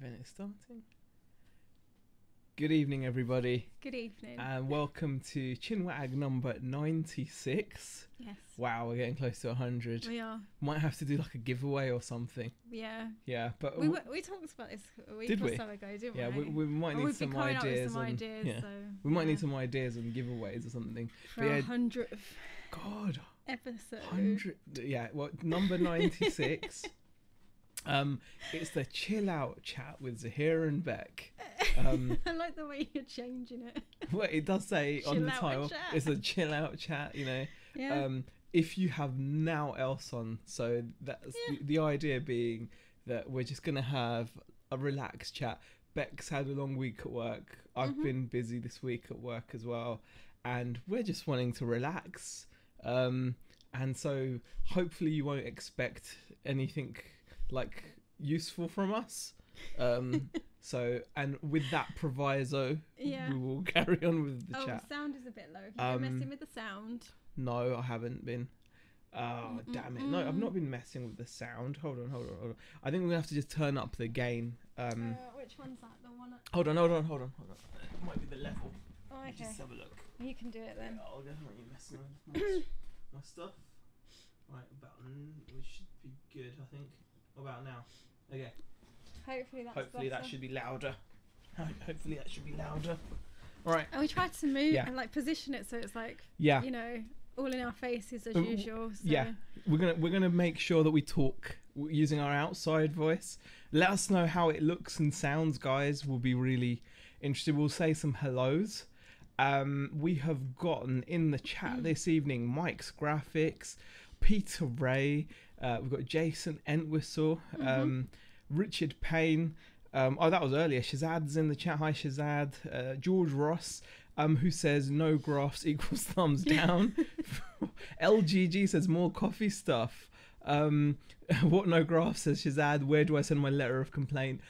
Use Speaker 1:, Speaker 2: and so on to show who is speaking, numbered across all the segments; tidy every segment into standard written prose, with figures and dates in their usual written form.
Speaker 1: event is starting. Good evening, everybody.
Speaker 2: Good evening.
Speaker 1: And welcome to Chinwag number 96.
Speaker 2: Yes.
Speaker 1: Wow, we're getting close to 100.
Speaker 2: We are.
Speaker 1: Might have to do like a giveaway or something.
Speaker 2: Yeah.
Speaker 1: Yeah, but
Speaker 2: we talked about this a week or so ago, didn't we?
Speaker 1: Yeah, we might need some ideas.
Speaker 2: Yeah. So,
Speaker 1: we might need some ideas on giveaways or something.
Speaker 2: For our 100th
Speaker 1: God,
Speaker 2: episode.
Speaker 1: 100. Yeah, well, number 96. It's the chill out chat with Zaheer and Beck.
Speaker 2: I like the way you're changing it.
Speaker 1: Well, it does say
Speaker 2: Chill
Speaker 1: on the
Speaker 2: out
Speaker 1: title,
Speaker 2: chat.
Speaker 1: it's a chill out chat, you know.
Speaker 2: Yeah.
Speaker 1: If you have now else on, so that's the idea being that we're just gonna have a relaxed chat. Beck's had a long week at work. I've been busy this week at work as well, and we're just wanting to relax. And so hopefully you won't expect anything like useful from us. So, and with that proviso, we will carry on with the chat.
Speaker 2: Sound is a bit low. Have you been messing with the sound?
Speaker 1: No, I haven't been. Oh, damn it. No, I've not been messing with the sound. Hold on. I think we're going to have to just turn up the gain.
Speaker 2: Which one's that? The one
Speaker 1: Hold on. It might be the level.
Speaker 2: Oh, okay.
Speaker 1: Just have a look.
Speaker 2: You can do it then.
Speaker 1: I'll definitely messing with my stuff. Right, we should be good, I think. What about now? Okay.
Speaker 2: Hopefully
Speaker 1: that should be louder. Hopefully that should be louder. All right.
Speaker 2: And we tried to move and like position it so it's like you know, all in our faces as usual. So.
Speaker 1: Yeah, we're gonna make sure that we talk using our outside voice. Let us know how it looks and sounds, guys. We'll be really interested. We'll say some hellos. We have gotten in the chat this evening Mike's Graphics, Peter Ray. We've got Jason Entwistle, Richard Payne. That was earlier. Shazad's in the chat. Hi, Shazad. George Ross, who says no graphs equals thumbs down. LGG says more coffee stuff. What no graphs says Shazad. Where do I send my letter of complaint?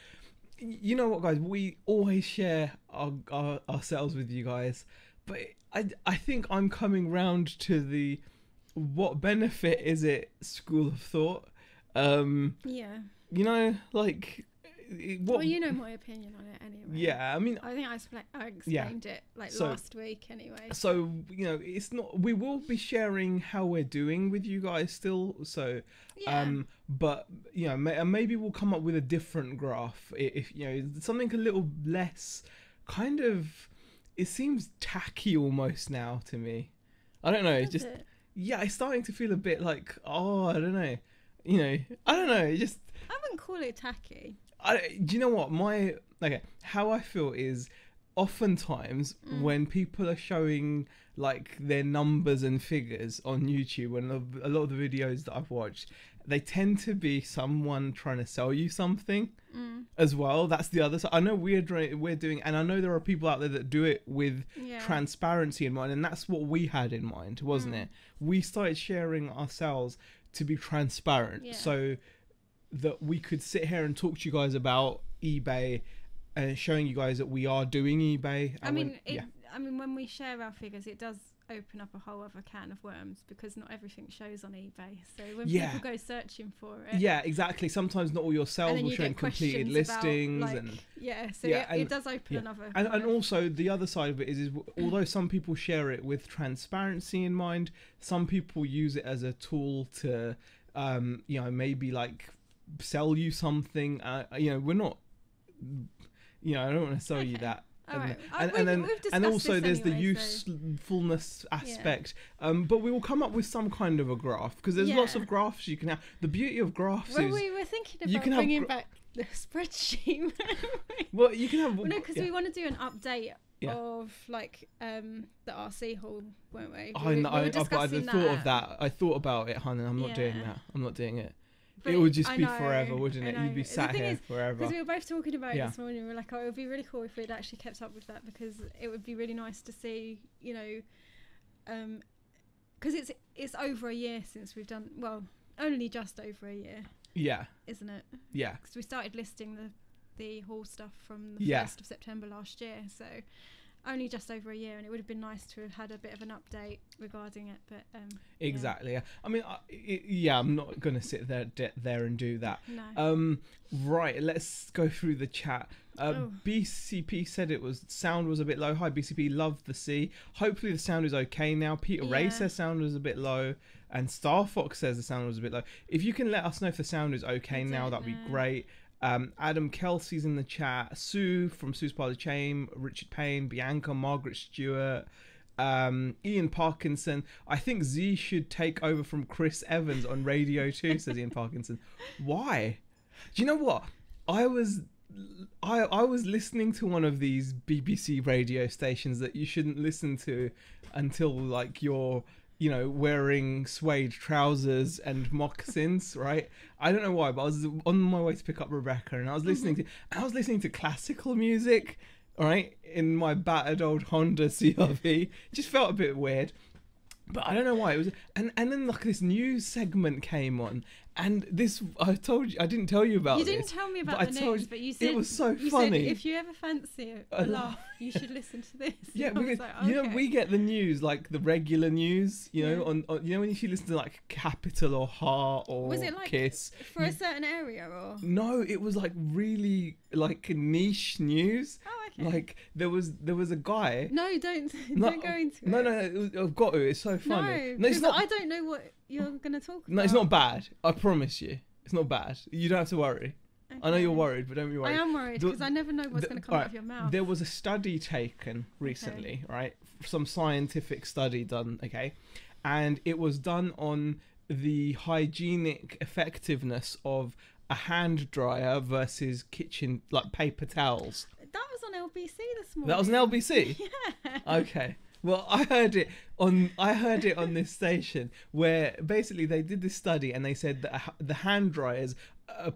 Speaker 1: You know what, guys? We always share ourselves with you guys, but I think I'm coming round to the what benefit is it school of thought. You know, like
Speaker 2: well, you know my opinion on it anyway.
Speaker 1: Yeah, I mean,
Speaker 2: I think I explained it last week anyway.
Speaker 1: So you know, it's not. We will be sharing how we're doing with you guys still. So, but you know, maybe we'll come up with a different graph if you know something a little less kind of. It seems tacky almost now to me. I don't know. It's starting to feel a bit like I don't know. You know, I don't know.
Speaker 2: I wouldn't call it tacky.
Speaker 1: Do you know what how I feel is oftentimes when people are showing like their numbers and figures on YouTube and a lot of the videos that I've watched, they tend to be someone trying to sell you something as well. That's the other side. I know we're doing, and I know there are people out there that do it with transparency in mind, and that's what we had in mind, wasn't it? We started sharing ourselves to be transparent, so that we could sit here and talk to you guys about eBay and showing you guys that we are doing eBay.
Speaker 2: I mean, when we share our figures, it does open up a whole other can of worms because not everything shows on eBay. So when people go searching for it,
Speaker 1: exactly. Sometimes not all your sales will show completed listings,
Speaker 2: it does open another.
Speaker 1: And also the other side of it is although some people share it with transparency in mind, some people use it as a tool to, you know, maybe like sell you something. You know, we're not. You know, I don't want to sell you that. And also there's the usefulness aspect, but we will come up with some kind of a graph because there's lots of graphs you can have. The beauty of graphs is
Speaker 2: we were thinking about bringing back the spreadsheet.
Speaker 1: Well, you can have
Speaker 2: because we want to do an update of like the RC hall, weren't we?
Speaker 1: I thought of that. I thought about it, hon, and I'm not doing that. I'm not doing it. But it would just be forever, wouldn't it? You'd be sat here forever.
Speaker 2: Because we were both talking about it this morning. We were like, it would be really cool if we'd actually kept up with that because it would be really nice to see, you know, because it's over a year since we've done, well, only just over a year. Yeah. Isn't it?
Speaker 1: Yeah.
Speaker 2: Because we started listing the hall stuff from the 1st of September last year. So, only just over a year, and it would have been nice to have had a bit of an update regarding it. But
Speaker 1: exactly. Yeah. I mean, I'm not gonna sit there and do that.
Speaker 2: No.
Speaker 1: Right. Let's go through the chat. BCP said sound was a bit low. Hi BCP, love the sea. Hopefully the sound is okay now. Peter Ray says sound was a bit low, and Star Fox says the sound was a bit low. If you can let us know if the sound is okay now, that'd be great. Adam Kelsey's in the chat. Sue from Sue's Part of the Chain, Richard Payne, Bianca, Margaret Stewart, Ian Parkinson. I think Z should take over from Chris Evans on Radio 2, says Ian Parkinson. Why? Do you know what? I was listening to one of these BBC radio stations that you shouldn't listen to until like you're, wearing suede trousers and moccasins, right? I don't know why, but I was on my way to pick up Rebecca, and I was listening to classical music, right, in my battered old Honda CR-V. It just felt a bit weird, but I don't know why it was. And then like this news segment came on, and this I didn't tell you about.
Speaker 2: You didn't tell me about the news, but you said
Speaker 1: it was so funny.
Speaker 2: Said, if you ever fancy a laugh, you should listen to this.
Speaker 1: Yeah, because we get the news, like the regular news, on when you listen to like Capital or Heart or
Speaker 2: was it like
Speaker 1: Kiss
Speaker 2: for a certain area or?
Speaker 1: No, it was like really like niche news.
Speaker 2: Oh, okay.
Speaker 1: Like there was a guy.
Speaker 2: No, don't go into it.
Speaker 1: No, I've got to. It's so funny.
Speaker 2: No, it's not. I don't know what you're gonna talk about.
Speaker 1: No, it's not bad. I promise you, it's not bad. You don't have to worry. Okay. I know you're worried, but don't be worried.
Speaker 2: I am worried because I never know what's going to come out of your mouth.
Speaker 1: There was a study taken recently, right? Some scientific study done, okay? And it was done on the hygienic effectiveness of a hand dryer versus kitchen, like paper towels.
Speaker 2: That was on LBC this morning.
Speaker 1: That was on LBC?
Speaker 2: Yeah.
Speaker 1: Okay. Well, I heard it on this station where basically they did this study and they said that the hand dryers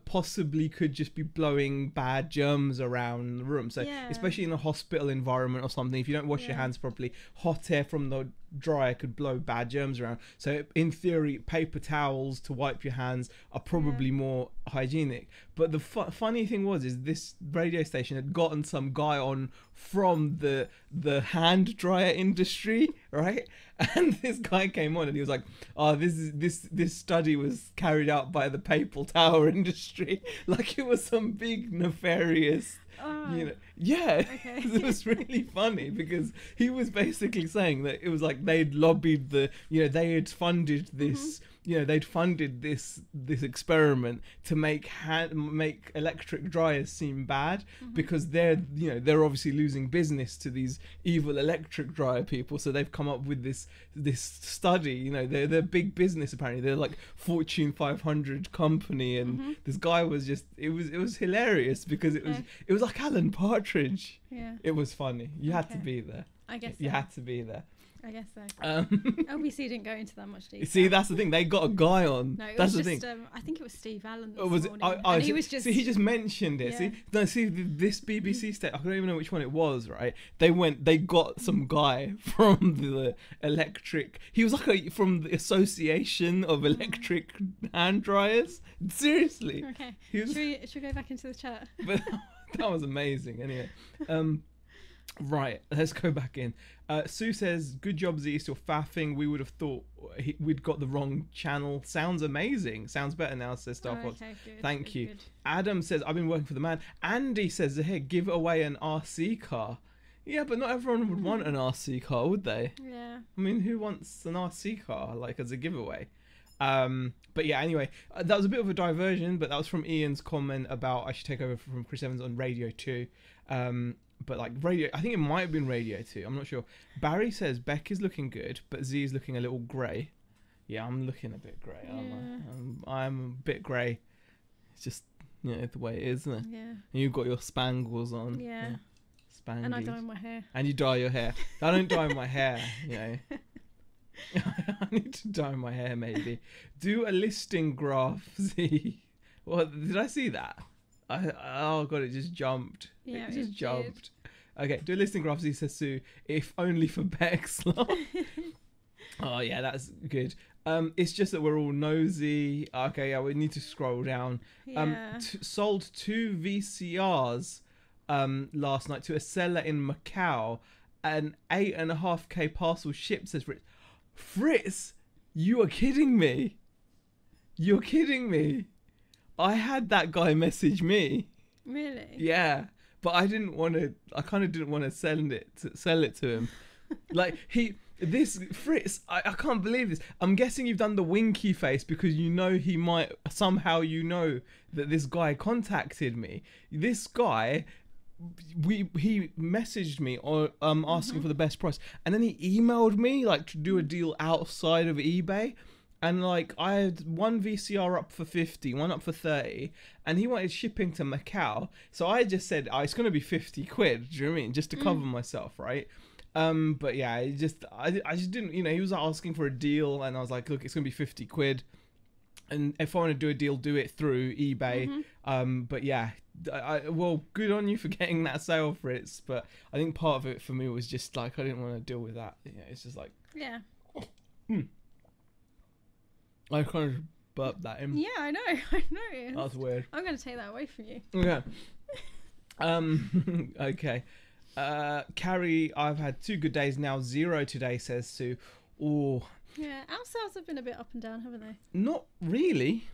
Speaker 1: possibly could just be blowing bad germs around the room. So especially in a hospital environment or something, if you don't wash your hands properly, hot air from the dryer could blow bad germs around. So in theory, paper towels to wipe your hands are probably more hygienic. But the funny thing is this radio station had gotten some guy on from the hand dryer industry, right? And this guy came on and he was like, "Oh, this study was carried out by the paper towel industry," like it was some big nefarious. Yeah, okay. It was really funny because he was basically saying that it was like they'd lobbied they had funded this, they'd funded this experiment to make electric dryers seem bad because they're obviously losing business to these evil electric dryer people. So they've come up with this study. They're big business apparently. They're like Fortune 500 company, and this guy was just it was hilarious because it was like Alan Partridge. Yeah, it was funny. You had to be there.
Speaker 2: I guess
Speaker 1: you had to be there.
Speaker 2: I guess so. LBC didn't go into that much detail.
Speaker 1: See, that's the thing. They got a guy on.
Speaker 2: No,
Speaker 1: that's
Speaker 2: was
Speaker 1: the
Speaker 2: just,
Speaker 1: thing.
Speaker 2: I think it was Steve Allen this morning. He was just.
Speaker 1: See, he just mentioned it. Yeah. See, this BBC state. I don't even know which one it was. Right? They got some guy from the electric. He was like from the Association of Electric Hand Dryers. Seriously.
Speaker 2: Okay. Should we go back into the chat?
Speaker 1: But that was amazing. Anyway. Right, let's go back in. Sue says, "Good job, Z, still faffing. We would have thought we'd got the wrong channel. Sounds amazing. Sounds better now," says Star Fox.
Speaker 2: Okay, good,
Speaker 1: Thank you.
Speaker 2: Good.
Speaker 1: Adam says, "I've been working for the man." Andy says, "Zaheer, give away an RC car." Yeah, but not everyone would want an RC car, would they?
Speaker 2: Yeah.
Speaker 1: I mean, who wants an RC car, like, as a giveaway? But yeah, anyway, that was a bit of a diversion, but that was from Ian's comment about I should take over from Chris Evans on Radio 2. But like radio, I think it might have been Radio 2. I'm not sure. Barry says Beck is looking good, but Z is looking a little grey. Yeah, I'm looking a bit grey, aren't I? I'm a bit grey. It's just, the way it is, isn't it?
Speaker 2: Yeah. And
Speaker 1: you've got your spangles on.
Speaker 2: Yeah.
Speaker 1: Spanglies.
Speaker 2: And I dye my hair.
Speaker 1: And you dye your hair. I don't dye my hair, I need to dye my hair, maybe. Do a listing graph, Z. What, did I see that? Oh god, it just jumped.
Speaker 2: Yeah,
Speaker 1: it just jumped. Okay, do a listing graph, Z, says Sue. If only for Beck's love. Oh yeah, that's good. It's just that we're all nosy. Okay, yeah, we need to scroll down.
Speaker 2: Yeah.
Speaker 1: Sold 2 VCRs last night to a seller in Macau an 8.5k parcel shipped, says Fritz. Fritz, you are kidding me. You're kidding me. I had that guy message me.
Speaker 2: Really?
Speaker 1: Yeah. But I kind of didn't want to sell it to him. Like, this Fritz, I can't believe this. I'm guessing you've done the winky face because you know he might, somehow you know that this guy contacted me. This guy, he messaged me or asking for the best price, and then he emailed me like to do a deal outside of eBay. And like I had one VCR up for 50, one up for 30, and he wanted shipping to Macau. So I just said, it's going to be 50 quid. Do you know what I mean? Just to cover myself, right? But yeah, I just didn't, he was asking for a deal, and I was like, look, it's going to be 50 quid. And if I want to do a deal, do it through eBay. But yeah, well, good on you for getting that sale, Fritz. But I think part of it for me was just like, I didn't want to deal with that. Yeah, it's just like,
Speaker 2: yeah.
Speaker 1: I kind of burped that in.
Speaker 2: Yeah, I know.
Speaker 1: That's weird.
Speaker 2: I'm going to take that away from you.
Speaker 1: Okay. Okay. Carrie, I've had 2 good days now. 0 today, says Sue. Oh.
Speaker 2: Yeah, our sales have been a bit up and down, haven't they?
Speaker 1: Not really.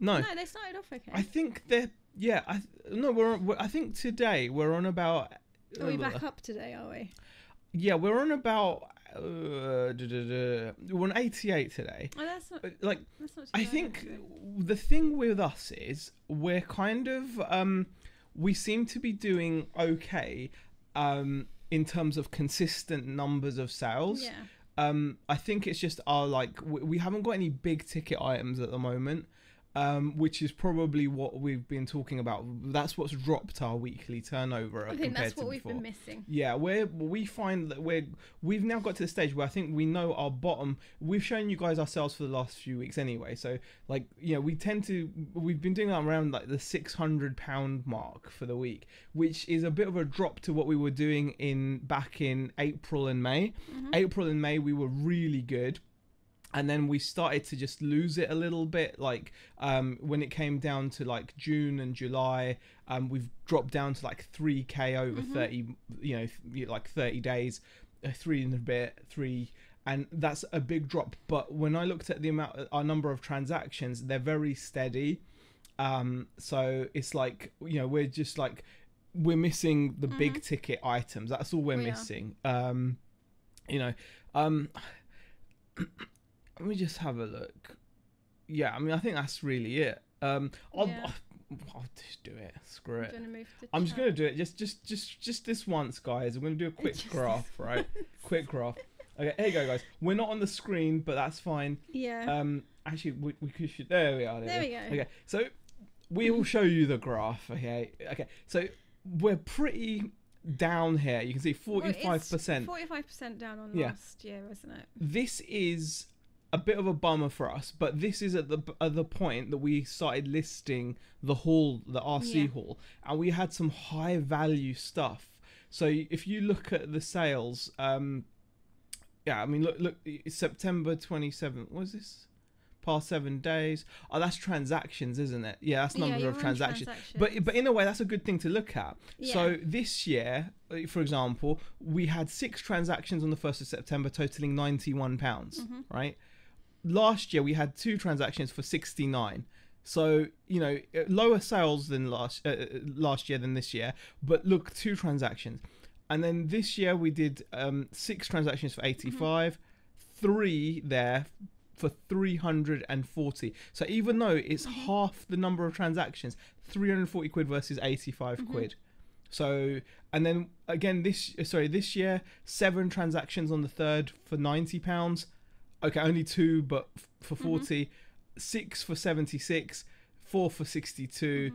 Speaker 1: No.
Speaker 2: No, they started off okay.
Speaker 1: I think they're. Yeah. I think today we're on about.
Speaker 2: Are we back up today? Are we?
Speaker 1: Yeah, we're on about. We're on 88 today.
Speaker 2: Oh, that's not
Speaker 1: That's
Speaker 2: not too
Speaker 1: I
Speaker 2: bad,
Speaker 1: think
Speaker 2: actually.
Speaker 1: the thing with us is we're kind of we seem to be doing okay in terms of consistent numbers of sales.
Speaker 2: Yeah.
Speaker 1: I think it's just we haven't got any big ticket items at the moment. Which is probably what we've been talking about. That's what's dropped our weekly turnover.
Speaker 2: I think that's what we've been missing.
Speaker 1: Yeah, we find that we've now got to the stage where I think we know our bottom. We've shown you guys ourselves for the last few weeks anyway. So we've been doing that around like the £600 mark for the week, which is a bit of a drop to what we were doing back in April and May. April and May we were really good. And then we started to just lose it a little bit. Like when it came down to like June and July, we've dropped down to like 3k over 30, like 30 days, 3 and a bit, 3. And that's a big drop. But when I looked at our number of transactions, they're very steady. So it's like, we're just like, we're missing the big ticket items. That's all we're missing. Let me just have a look. Yeah, I mean, I think that's really it. I'll just do it. Screw it. I'm just gonna do it. Just this once, guys. I'm gonna do a quick graph, right? Quick graph. Okay, here you go, guys. We're not on the screen, but that's fine.
Speaker 2: Yeah.
Speaker 1: Actually, we could. There we are.
Speaker 2: There we go.
Speaker 1: Okay, so we will show you the graph. Okay. So we're pretty down here. You can see 45%.
Speaker 2: 45% down on last year, isn't it?
Speaker 1: This is a bit of a bummer for us, but this is at the point that we started listing the RC hall, and we had some high value stuff. So if you look at the sales, I mean, look, September 27th. What is this? Past 7 days. Oh, that's transactions, isn't it? Yeah, that's number of transactions. But in a way, that's a good thing to look at. Yeah. So this year, for example, we had 6 transactions on the 1st of September, totaling £91. Right. Last year we had 2 transactions for 69. So lower sales than last year than this year, but look, 2 transactions. And then this year we did 6 transactions for 85, 3 there for 340. So even though it's half the number of transactions, 340 quid versus 85 quid. So, and then again this year 7 transactions on the 3rd for £90. Okay, only 2, but for 40, 6 for 76, 4 for 62,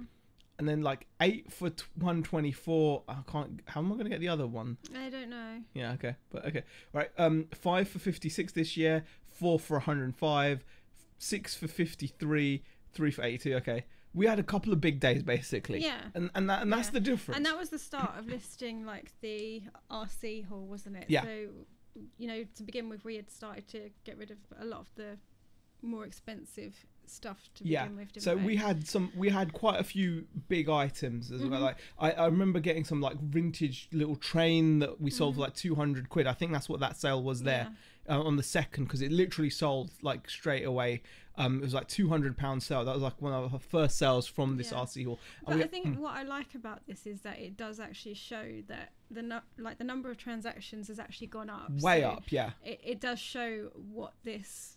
Speaker 1: and then like 8 for 124. I can't. How am I going to get the other one?
Speaker 2: I don't know.
Speaker 1: Yeah. Okay. But okay. Right. 5 for 56 this year. 4 for 105. 6 for 53. 3 for 82. Okay. We had a couple of big days basically.
Speaker 2: Yeah.
Speaker 1: And that's the difference.
Speaker 2: And that was the start of listing like the RC hall, wasn't it?
Speaker 1: Yeah.
Speaker 2: So, to begin with, we had started to get rid of a lot of the more expensive stuff to begin with, didn't
Speaker 1: so we had quite a few big items as well. Like I remember getting some like vintage little train that we sold for like 200 quid. I think that's what that sale was there. On the second, because it literally sold like straight away. It was like £200 sale. That was like one of our first sales from this RC hall.
Speaker 2: But I think what I like about this is that it does actually show that the number of transactions has actually gone up.
Speaker 1: Way up, yeah.
Speaker 2: It does show what this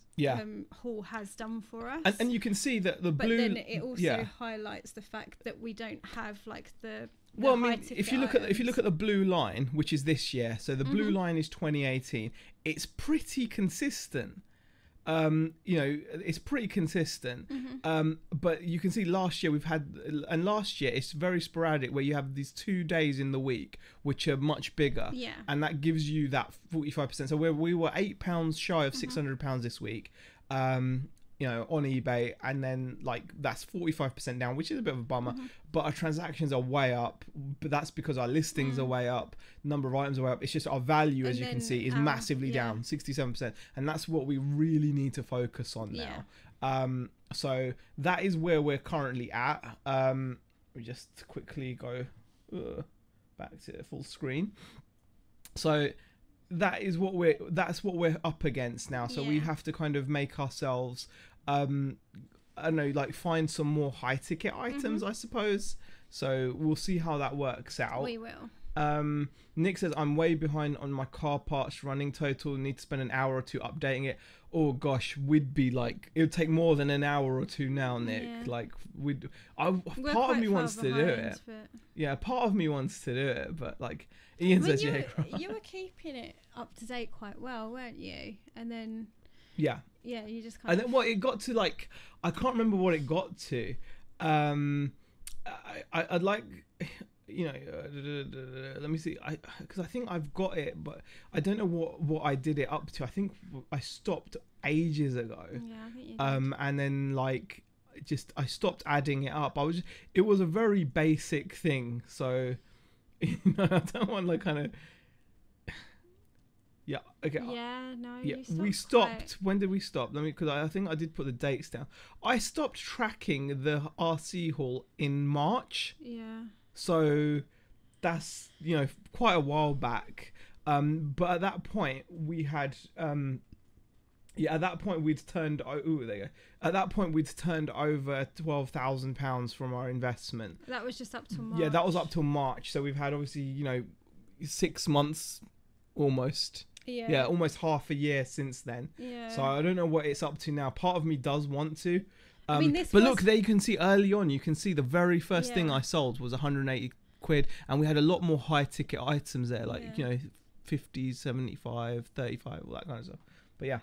Speaker 2: hall has done for us.
Speaker 1: And you can see that the blue.
Speaker 2: But then it also highlights the fact that we don't have like the
Speaker 1: well, I mean, if you look at the blue line, which is this year, so the blue line is 2018. It's pretty consistent. It's pretty consistent. But you can see last year last year it's very sporadic where you have these 2 days in the week which are much bigger. And that gives you that 45%. So we were £8 shy of £600 this week. On eBay, and then like that's 45% down, which is a bit of a bummer. But our transactions are way up, but that's because our listings are way up, number of items are way up. It's just our value, as you can see, is massively down, 67%, and that's what we really need to focus on now. So that is where we're currently at. We just quickly go back to full screen. So that's what we're up against now. So we have to kind of make ourselves I don't know, like find some more high ticket items, I suppose. So we'll see how that works out.
Speaker 2: We will.
Speaker 1: Nick says I'm way behind on my car parts running total, need to spend an hour or two updating it. Oh gosh, we'd be like, it would take more than an hour or two now, Nick. Like part of me wants to do it. Yeah, part of me wants to do it, but like Ian says,
Speaker 2: you were keeping it up to date quite well, weren't you? And then you just kind
Speaker 1: of. And then what it got to, like, I can't remember what it got to. I'd like, let me see. Because I think I've got it, but I don't know what I did it up to. I think I stopped ages ago.
Speaker 2: Yeah, I think you did.
Speaker 1: And then like I stopped adding it up. It was a very basic thing, so I don't want like kind of. Yeah. Okay.
Speaker 2: Yeah. No.
Speaker 1: Yeah. We stopped. When did we stop? Because I think I did put the dates down. I stopped tracking the RC haul in March.
Speaker 2: Yeah.
Speaker 1: So that's quite a while back. But at that point we had at that point we'd turned there you go. At that point we'd turned over £12,000 from our investment.
Speaker 2: That was just up till March.
Speaker 1: Yeah, that was up till March. So we've had obviously 6 months almost. Yeah, almost half a year since then. Yeah. So I don't know what it's up to now. Part of me does want to. Look, there you can see early on, you can see the very first thing I sold was 180 quid, and we had a lot more high ticket items there, like 50, 75, 35, all that kind of stuff. But yeah.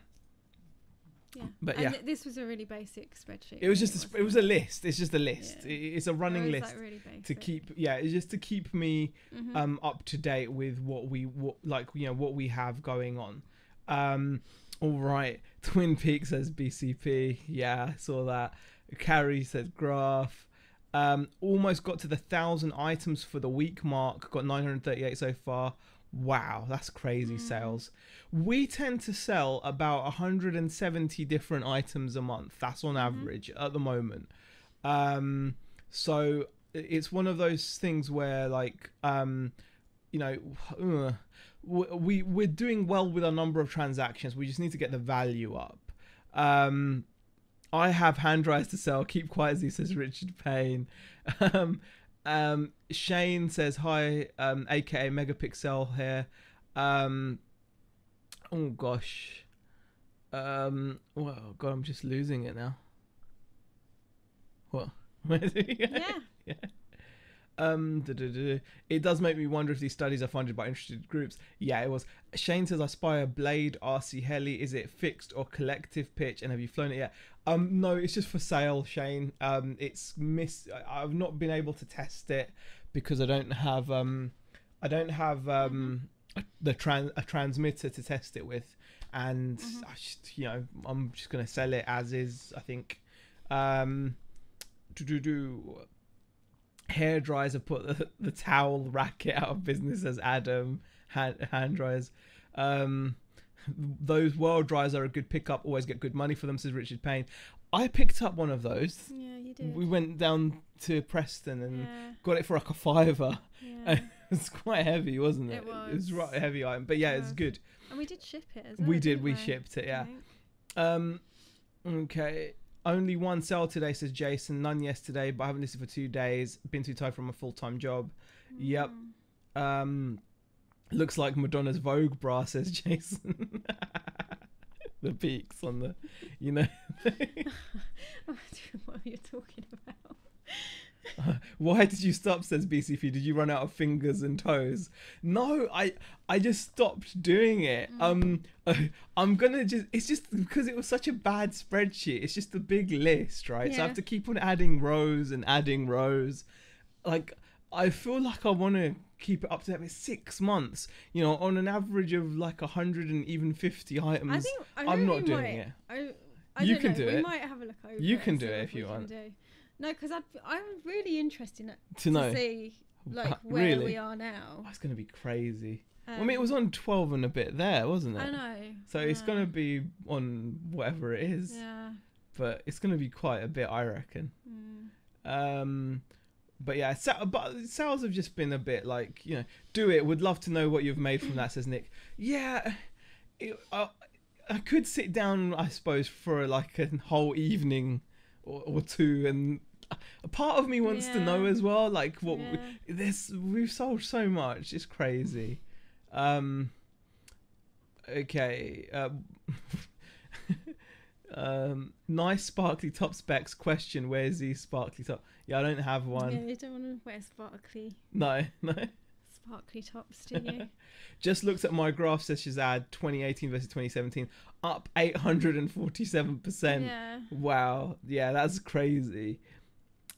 Speaker 1: But
Speaker 2: this was a really basic spreadsheet.
Speaker 1: It was just it was a list. It's just a list.
Speaker 2: Yeah.
Speaker 1: It's a running list,
Speaker 2: like really basic.
Speaker 1: to keep. Yeah, it's just to keep me up to date with what we have going on. All right. Twin Peaks says BCP. Yeah, I saw that. Carrie says graph. Almost got to the 1,000 items for the week mark. Got 938 so far. Wow, that's crazy sales. We tend to sell about 170 different items a month. That's on average at the moment. So it's one of those things where like, we're doing well with our number of transactions. We just need to get the value up. I have hand dryers to sell. Keep quiet, as he says, Richard Payne. Shane says hi, aka Megapixel here. Oh gosh. Well, God, I'm just losing it now. What? Where did he go? Yeah. It does make me wonder if these studies are funded by interested groups. Yeah, it was. Shane says, I spy a Blade RC Heli. Is it fixed or collective pitch? And have you flown it yet? No, it's just for sale, Shane. I've not been able to test it because I don't have a transmitter to test it with, and I'm just gonna sell it as is, I think. Hair dryers have put the towel racket out of business, as Adam. Hand dryers. Those world dryers are a good pickup. Always get good money for them, says Richard Payne. I picked up one of those.
Speaker 2: Yeah, you did.
Speaker 1: We went down to Preston and
Speaker 2: Yeah.
Speaker 1: got it for like a £5.
Speaker 2: Yeah.
Speaker 1: It's quite heavy, wasn't it?
Speaker 2: It was.
Speaker 1: It was right heavy item, but yeah,
Speaker 2: It
Speaker 1: it's
Speaker 2: was.
Speaker 1: good.
Speaker 2: And we did ship it as well.
Speaker 1: We did.
Speaker 2: didn't
Speaker 1: We shipped it. Yeah.
Speaker 2: Right.
Speaker 1: Okay. Only one sale today, says Jason. None yesterday, but I haven't listened for 2 days. Been too tired from a full-time job. Yep. Looks like Madonna's Vogue bra, says Jason. The peaks on the, you know.
Speaker 2: What are you talking about?
Speaker 1: Why did you stop, says BCP? Did you run out of fingers and toes? No, I just stopped doing it. I'm gonna just, it's just because it was such a bad spreadsheet. It's just a big list, right? So I have to keep on adding rows and adding rows. Like, I feel like I want to keep it up to date with 6 months, you know, on an average of like 150 items. I'm not doing it.
Speaker 2: You can do it. We might have a look over.
Speaker 1: You can do it if you want.
Speaker 2: No, because I'm really interested
Speaker 1: to know.
Speaker 2: See like where
Speaker 1: really?
Speaker 2: we are now.
Speaker 1: Oh, it's gonna be crazy. I mean, it was on 12 and a bit there, wasn't it?
Speaker 2: I know.
Speaker 1: So it's gonna be on whatever it is.
Speaker 2: Yeah.
Speaker 1: But it's gonna be quite a bit, I reckon. But yeah, but sales have just been a bit like, you know, do it. Would love to know what you've made from that, says Nick. Yeah, I could sit down, I suppose, for like a whole evening or two, and a part of me wants to know as well, like what we've sold so much. It's crazy. Okay. Nice sparkly top specs. Question: where's the sparkly top? Yeah, I don't have one.
Speaker 2: Yeah, you don't want to wear sparkly.
Speaker 1: No.
Speaker 2: Sparkly tops, do you?
Speaker 1: Just looked at my graph, says Shazad, 2018 versus 2017, up 847%.
Speaker 2: Yeah.
Speaker 1: Wow. Yeah, that's crazy.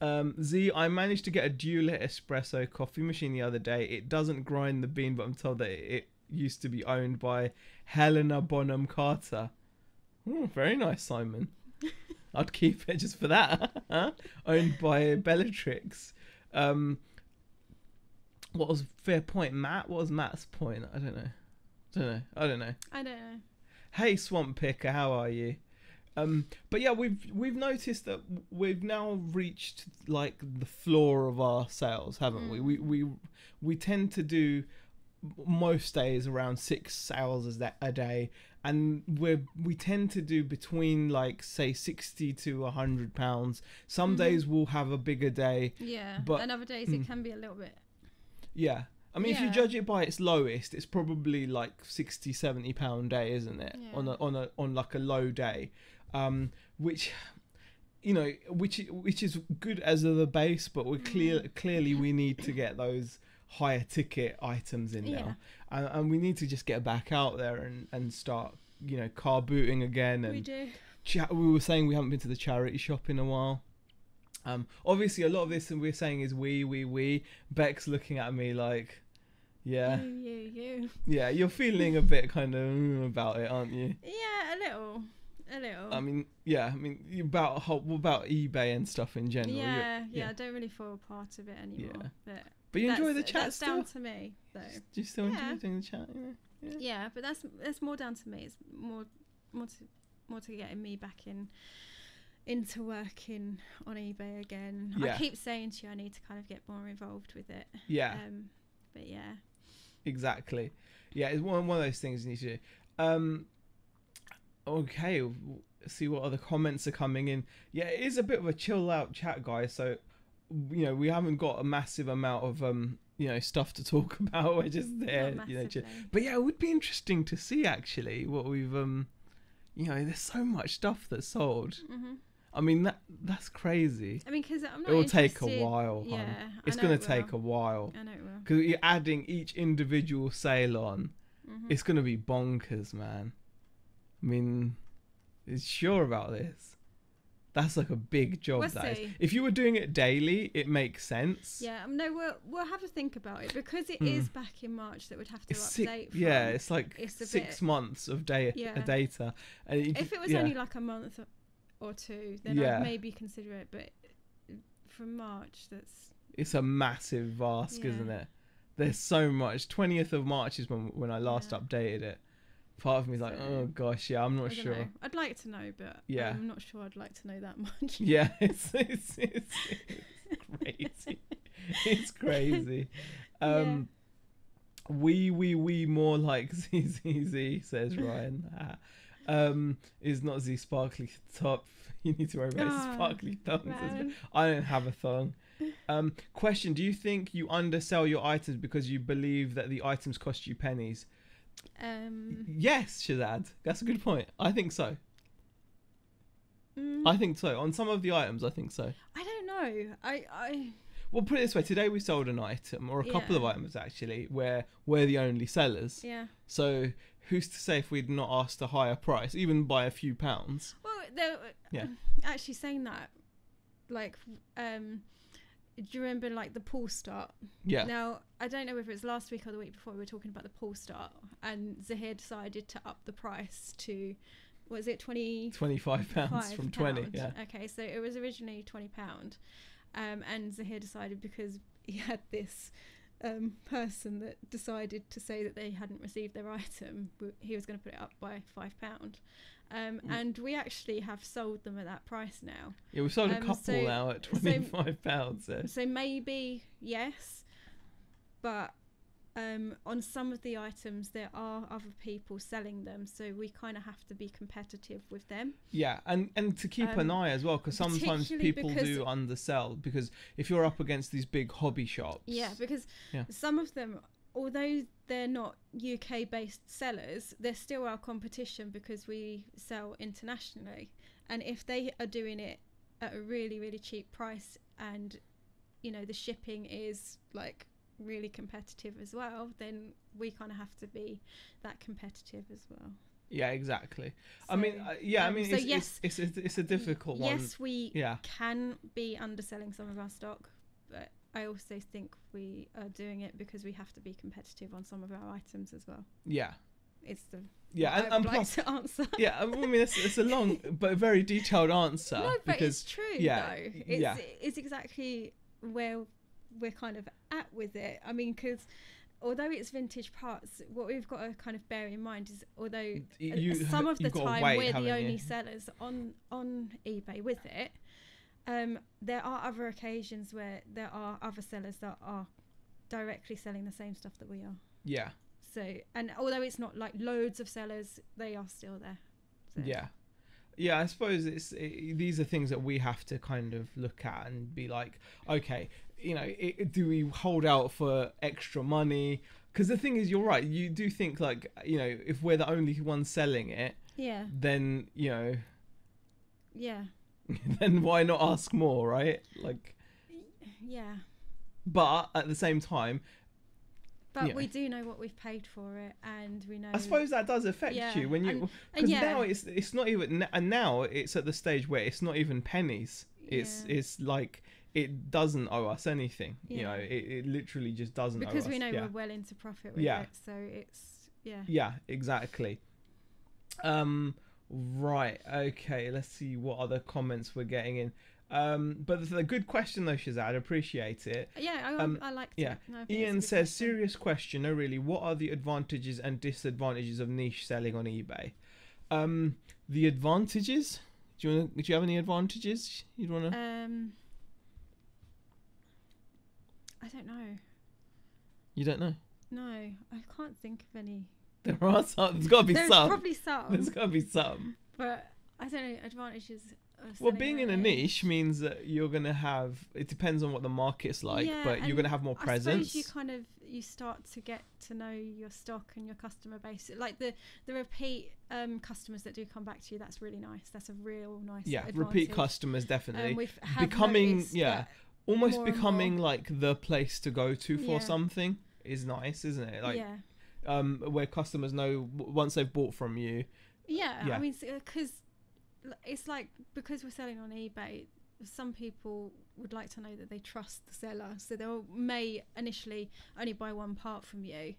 Speaker 1: Z, I managed to get a dual espresso coffee machine the other day. It doesn't grind the bean, but I'm told that it used to be owned by Helena Bonham Carter. Very nice, Simon. I'd keep it just for that. Owned by Bellatrix. What was fair point, Matt? What was Matt's point? I don't know. Hey, Swamp Picker, how are you? But yeah, we've noticed that we've now reached like the floor of our sales, haven't we? We tend to do most days around 6 sales a day, and we tend to do between like say 60 to £100. Some days we'll have a bigger day.
Speaker 2: Yeah,
Speaker 1: but
Speaker 2: and other days it can be a little bit.
Speaker 1: Yeah. I mean, if you judge it by its lowest, it's probably like £60-70 day, isn't it? Yeah. On like a low day, which, you know, which is good as the base, but we're clearly we need to get those higher ticket items in now, and we need to just get back out there and start, you know, car booting again. And
Speaker 2: we do.
Speaker 1: We were saying we haven't been to the charity shop in a while. Obviously a lot of this and we're saying is we. Beck's looking at me like, yeah.
Speaker 2: You.
Speaker 1: Yeah, you're feeling a bit kind of about it, aren't you?
Speaker 2: Yeah, a little.
Speaker 1: I mean, about eBay and stuff in general.
Speaker 2: Yeah, I don't really feel a part of it anymore.
Speaker 1: Yeah. But you enjoy the chat still?
Speaker 2: That's down to me, though.
Speaker 1: Do you still enjoy doing the chat?
Speaker 2: Yeah, but that's more down to me. It's more to getting me back into working on eBay again. I keep saying to you I need to kind of get more involved with it.
Speaker 1: Yeah.
Speaker 2: But yeah.
Speaker 1: Exactly. Yeah, it's one of those things you need to do. Okay, see what other comments are coming in. Yeah, it is a bit of a chill out chat, guys, so you know, we haven't got a massive amount of you know, stuff to talk about. We're just there, you know. But yeah, it would be interesting to see actually what we've you know, there's so much stuff that's sold. I mean, that's crazy.
Speaker 2: I mean, because I'm not.
Speaker 1: It will take a while.
Speaker 2: Yeah,
Speaker 1: it's going to take a while.
Speaker 2: I know it will.
Speaker 1: Because you're adding each individual sale on. It's going to be bonkers, man. I mean, is sure about this? That's like a big job.
Speaker 2: We'll see.
Speaker 1: If you were doing it daily, it makes sense.
Speaker 2: Yeah, no, we'll have to think about it because it is back in March that we'd have to update.
Speaker 1: It's like 6 months of data. And
Speaker 2: if it was only like a month or two, then I'd maybe consider it. But from March,
Speaker 1: it's a massive ask, isn't it? There's so much. 20th of March is when I last updated it. part of me is like,
Speaker 2: So,
Speaker 1: oh gosh, yeah, I'm not
Speaker 2: I don't
Speaker 1: sure.
Speaker 2: know. I'd like to know, but
Speaker 1: Yeah.
Speaker 2: I'm not sure I'd like to know that much.
Speaker 1: Yeah, it's crazy. It's crazy. We more like Z, says Ryan. Is not Z sparkly top. You need to worry about sparkly thongs. I don't have a thong. Question: do you think you undersell your items because you believe that the items cost you pennies? Yes, Shazad. That's a good point. I think so. I think so. On some of the items, I think so.
Speaker 2: I don't know.
Speaker 1: Well, put it this way. Today we sold an item, or a couple of items actually, where we're the only sellers.
Speaker 2: Yeah.
Speaker 1: So who's to say if we'd not asked a higher price, even by a few pounds?
Speaker 2: Well, actually saying that, like, do you remember like the pool start?
Speaker 1: Yeah.
Speaker 2: Now I don't know whether it's last week or the week before we were talking about the pool start, and Zaheer decided to up the price to, what is it,
Speaker 1: £25 from 20? Yeah.
Speaker 2: Okay, so it was originally £20, and Zaheer decided, because he had this person that decided to say that they hadn't received their item, he was going to put it up by £5. And we actually have sold them at that price now.
Speaker 1: Yeah, we've sold a couple now at £25.
Speaker 2: So maybe yes, but on some of the items there are other people selling them, so we kind of have to be competitive with them. Yeah,
Speaker 1: and to keep an eye as well, because sometimes people do undersell, because if you're up against these big hobby shops.
Speaker 2: Yeah, because some of them, although they're not UK based sellers, they're still our competition because we sell internationally, and if they are doing it at a really, really cheap price, and you know the shipping is like really competitive as well, then we kind of have to be that competitive as well.
Speaker 1: Yeah, exactly. So, I mean, so it's a difficult one.
Speaker 2: Yes, we can be underselling some of our stock, but I also think we are doing it because we have to be competitive on some of our items as well.
Speaker 1: Yeah.
Speaker 2: It's the
Speaker 1: and
Speaker 2: plus to answer.
Speaker 1: Yeah, I mean it's a long but very detailed answer.
Speaker 2: No, but
Speaker 1: because,
Speaker 2: it's true though. It's exactly where we're kind of at with it. I mean, because although it's vintage parts, what we've got to kind of bear in mind is, although some of the time we're the only sellers on eBay with it, there are other occasions where there are other sellers that are directly selling the same stuff that we are.
Speaker 1: Yeah.
Speaker 2: So, and although it's not like loads of sellers, they are still there. So.
Speaker 1: Yeah, I suppose these are things that we have to kind of look at and be like, okay, you know, do we hold out for extra money? Because the thing is, you're right. You do think like, you know, if we're the only ones selling it, then, you know, then why not ask more, right? Like,
Speaker 2: yeah.
Speaker 1: But at the same time,
Speaker 2: but we do know what we've paid for it, and we know.
Speaker 1: I suppose that does affect you when you, because now it's not even, and now it's at the stage where it's not even pennies. It's like it doesn't owe us anything. You know, it literally just doesn't.
Speaker 2: Because
Speaker 1: owe us.
Speaker 2: we know we're well into profit with it, so it's
Speaker 1: Yeah, exactly. Right. Okay. Let's see what other comments we're getting in. But it's a good question though, Shazad. Appreciate it.
Speaker 2: Yeah, I liked it. No,
Speaker 1: Ian says, serious question. No, really. What are the advantages and disadvantages of niche selling on eBay? The advantages. Do you have any advantages you'd want to?
Speaker 2: I don't know.
Speaker 1: You don't know?
Speaker 2: No, I can't think of any.
Speaker 1: There are some. There's got to be some.
Speaker 2: There's probably some.
Speaker 1: There's got to be some.
Speaker 2: But I don't know. Advantages.
Speaker 1: Well, being in a niche means that you're going to have, it depends on what the market's like, but you're going to have more presence.
Speaker 2: I suppose you start to get to know your stock and your customer base. Like the repeat customers that do come back to you, that's really nice. That's a real nice advantage.
Speaker 1: Repeat customers, definitely. Becoming, almost becoming like the place to go to for something is nice, isn't it? Like, where customers know once they've bought from you.
Speaker 2: I mean, because it's like, because we're selling on eBay, some people would like to know that they trust the seller, so they may initially only buy one part from you,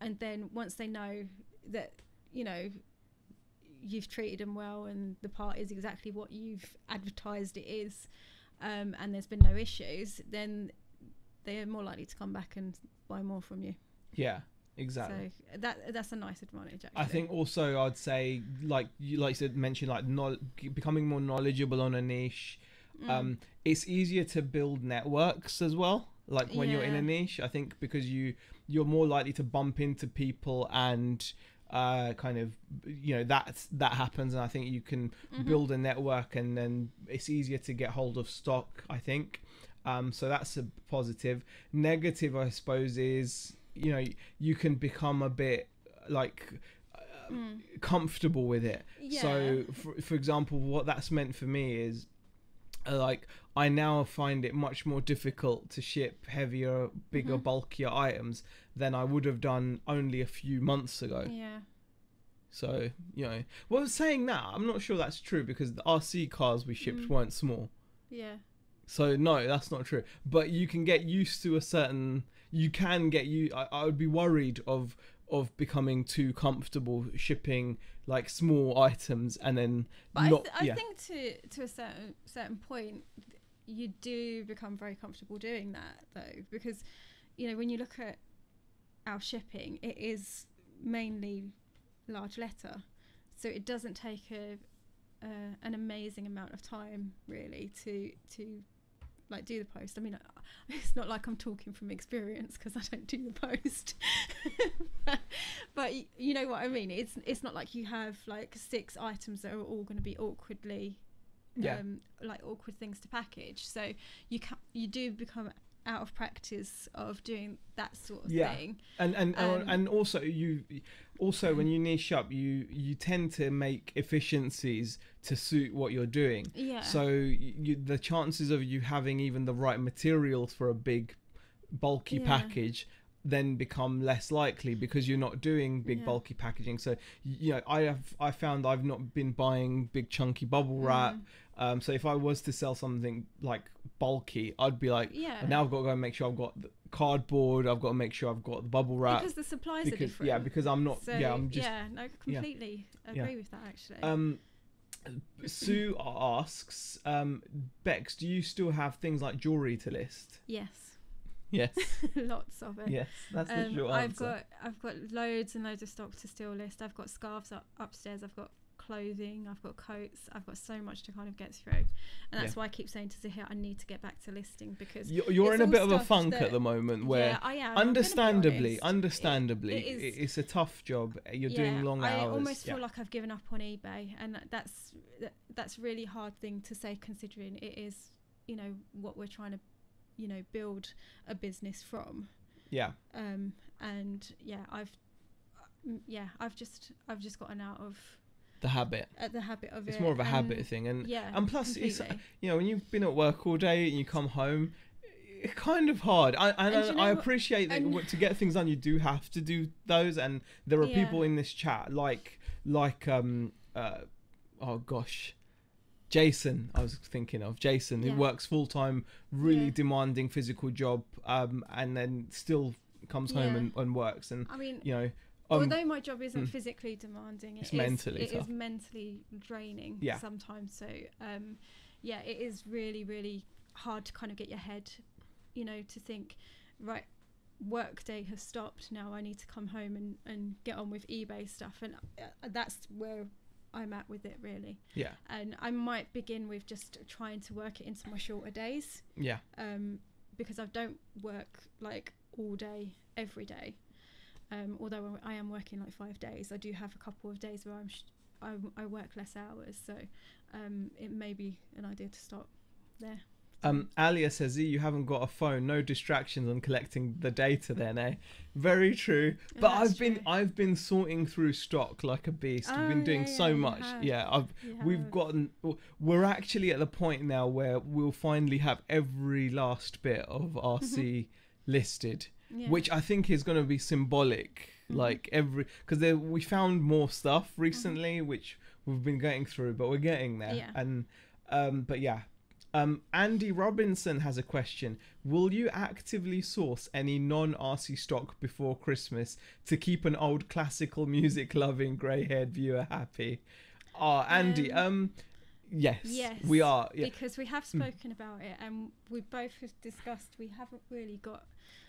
Speaker 2: and then once they know that, you know, you've treated them well and the part is exactly what you've advertised it is, and there's been no issues, then they're more likely to come back and buy more from you.
Speaker 1: exactly.
Speaker 2: So that's a nice advantage, actually.
Speaker 1: I think also I'd say, like you said, mention like becoming more knowledgeable on a niche. It's easier to build networks as well. Like when you're in a niche, I think because you're more likely to bump into people and kind of, you know, that happens, and I think you can build a network, and then it's easier to get hold of stock, I think. So that's a positive. Negative, I suppose, is, you know, you can become a bit like comfortable with it. So for example, what that's meant for me is like I now find it much more difficult to ship heavier, bigger, bulkier items than I would have done only a few months ago.
Speaker 2: Yeah.
Speaker 1: So, you know, well, saying that, I'm not sure that's true, because the RC cars we shipped weren't small.
Speaker 2: Yeah.
Speaker 1: So no, that's not true. But you can get used to I would be worried of becoming too comfortable shipping like small items, and then
Speaker 2: but I think to a certain point you do become very comfortable doing that, though, because, you know, when you look at our shipping, it is mainly large letter, so it doesn't take an amazing amount of time really to like do the post. I mean, it's not like I'm talking from experience, because I don't do the post. but you know what I mean. It's not like you have like 6 items that are all going to be awkwardly like awkward things to package. So you do become out of practice of doing that sort of thing. And also when you niche up, you tend to make efficiencies to suit what you're doing. So the chances of you having even the right materials for a big bulky package then become less likely, because you're not doing big bulky packaging. So, you know, I found I've not been buying big chunky bubble wrap. So if I was to sell something like bulky, I'd be like, now I've got to go and make sure I've got the cardboard, I've got to make sure I've got the bubble wrap, because the supplies are different.
Speaker 1: Because I'm not.
Speaker 2: So,
Speaker 1: I'm just.
Speaker 2: No, completely agree with that, actually.
Speaker 1: Sue asks, Bex, do you still have things like jewelry to list?
Speaker 2: Yes.
Speaker 1: Yes.
Speaker 2: Lots of it.
Speaker 1: Yes, that's the short answer.
Speaker 2: I've got loads and loads of stock to still list. I've got scarves upstairs. I've got clothing. I've got coats. I've got so much to kind of get through, and that's why I keep saying to Zaheer, I need to get back to listing, because
Speaker 1: you're in a bit of a funk at the moment, where
Speaker 2: I am.
Speaker 1: Understandably, it's a tough job. You're doing long hours. I
Speaker 2: almost feel like I've given up on eBay, and that's a really hard thing to say, considering it is, you know, what we're trying to, you know, build a business from. I've just gotten out of the habit of it.
Speaker 1: It's more of a habit thing, and plus completely. It's, you know, when you've been at work all day and you come home, it's kind of hard. I appreciate that to get things done you do have to do those, and there are people in this chat like oh gosh, Jason, I was thinking of Jason, who works full time, really demanding physical job, and then still comes home and works. And I mean, you know,
Speaker 2: although my job isn't physically demanding, it is mentally draining sometimes. So it is really, really hard to kind of get your head, you know, to think, right, work day has stopped, now I need to come home and get on with eBay stuff, and that's where I'm at with it, really. And I might begin with just trying to work it into my shorter days, because I don't work like all day every day, although I am working like 5 days. I do have a couple of days where I work less hours, so it may be an idea to start there.
Speaker 1: Alia says, you haven't got a phone, no distractions on collecting the data then, eh? Very true. But I've been sorting through stock like a beast. We've been doing so much. We're actually at the point now where we'll finally have every last bit of RC listed, which I think is going to be symbolic. Like because we found more stuff recently, which we've been getting through, but we're getting there. And Andy Robinson has a question. Will you actively source any non-RC stock before Christmas to keep an old classical music loving grey-haired viewer happy? Andy, yes, we are.
Speaker 2: Because we have spoken about it, and we both have discussed we haven't really got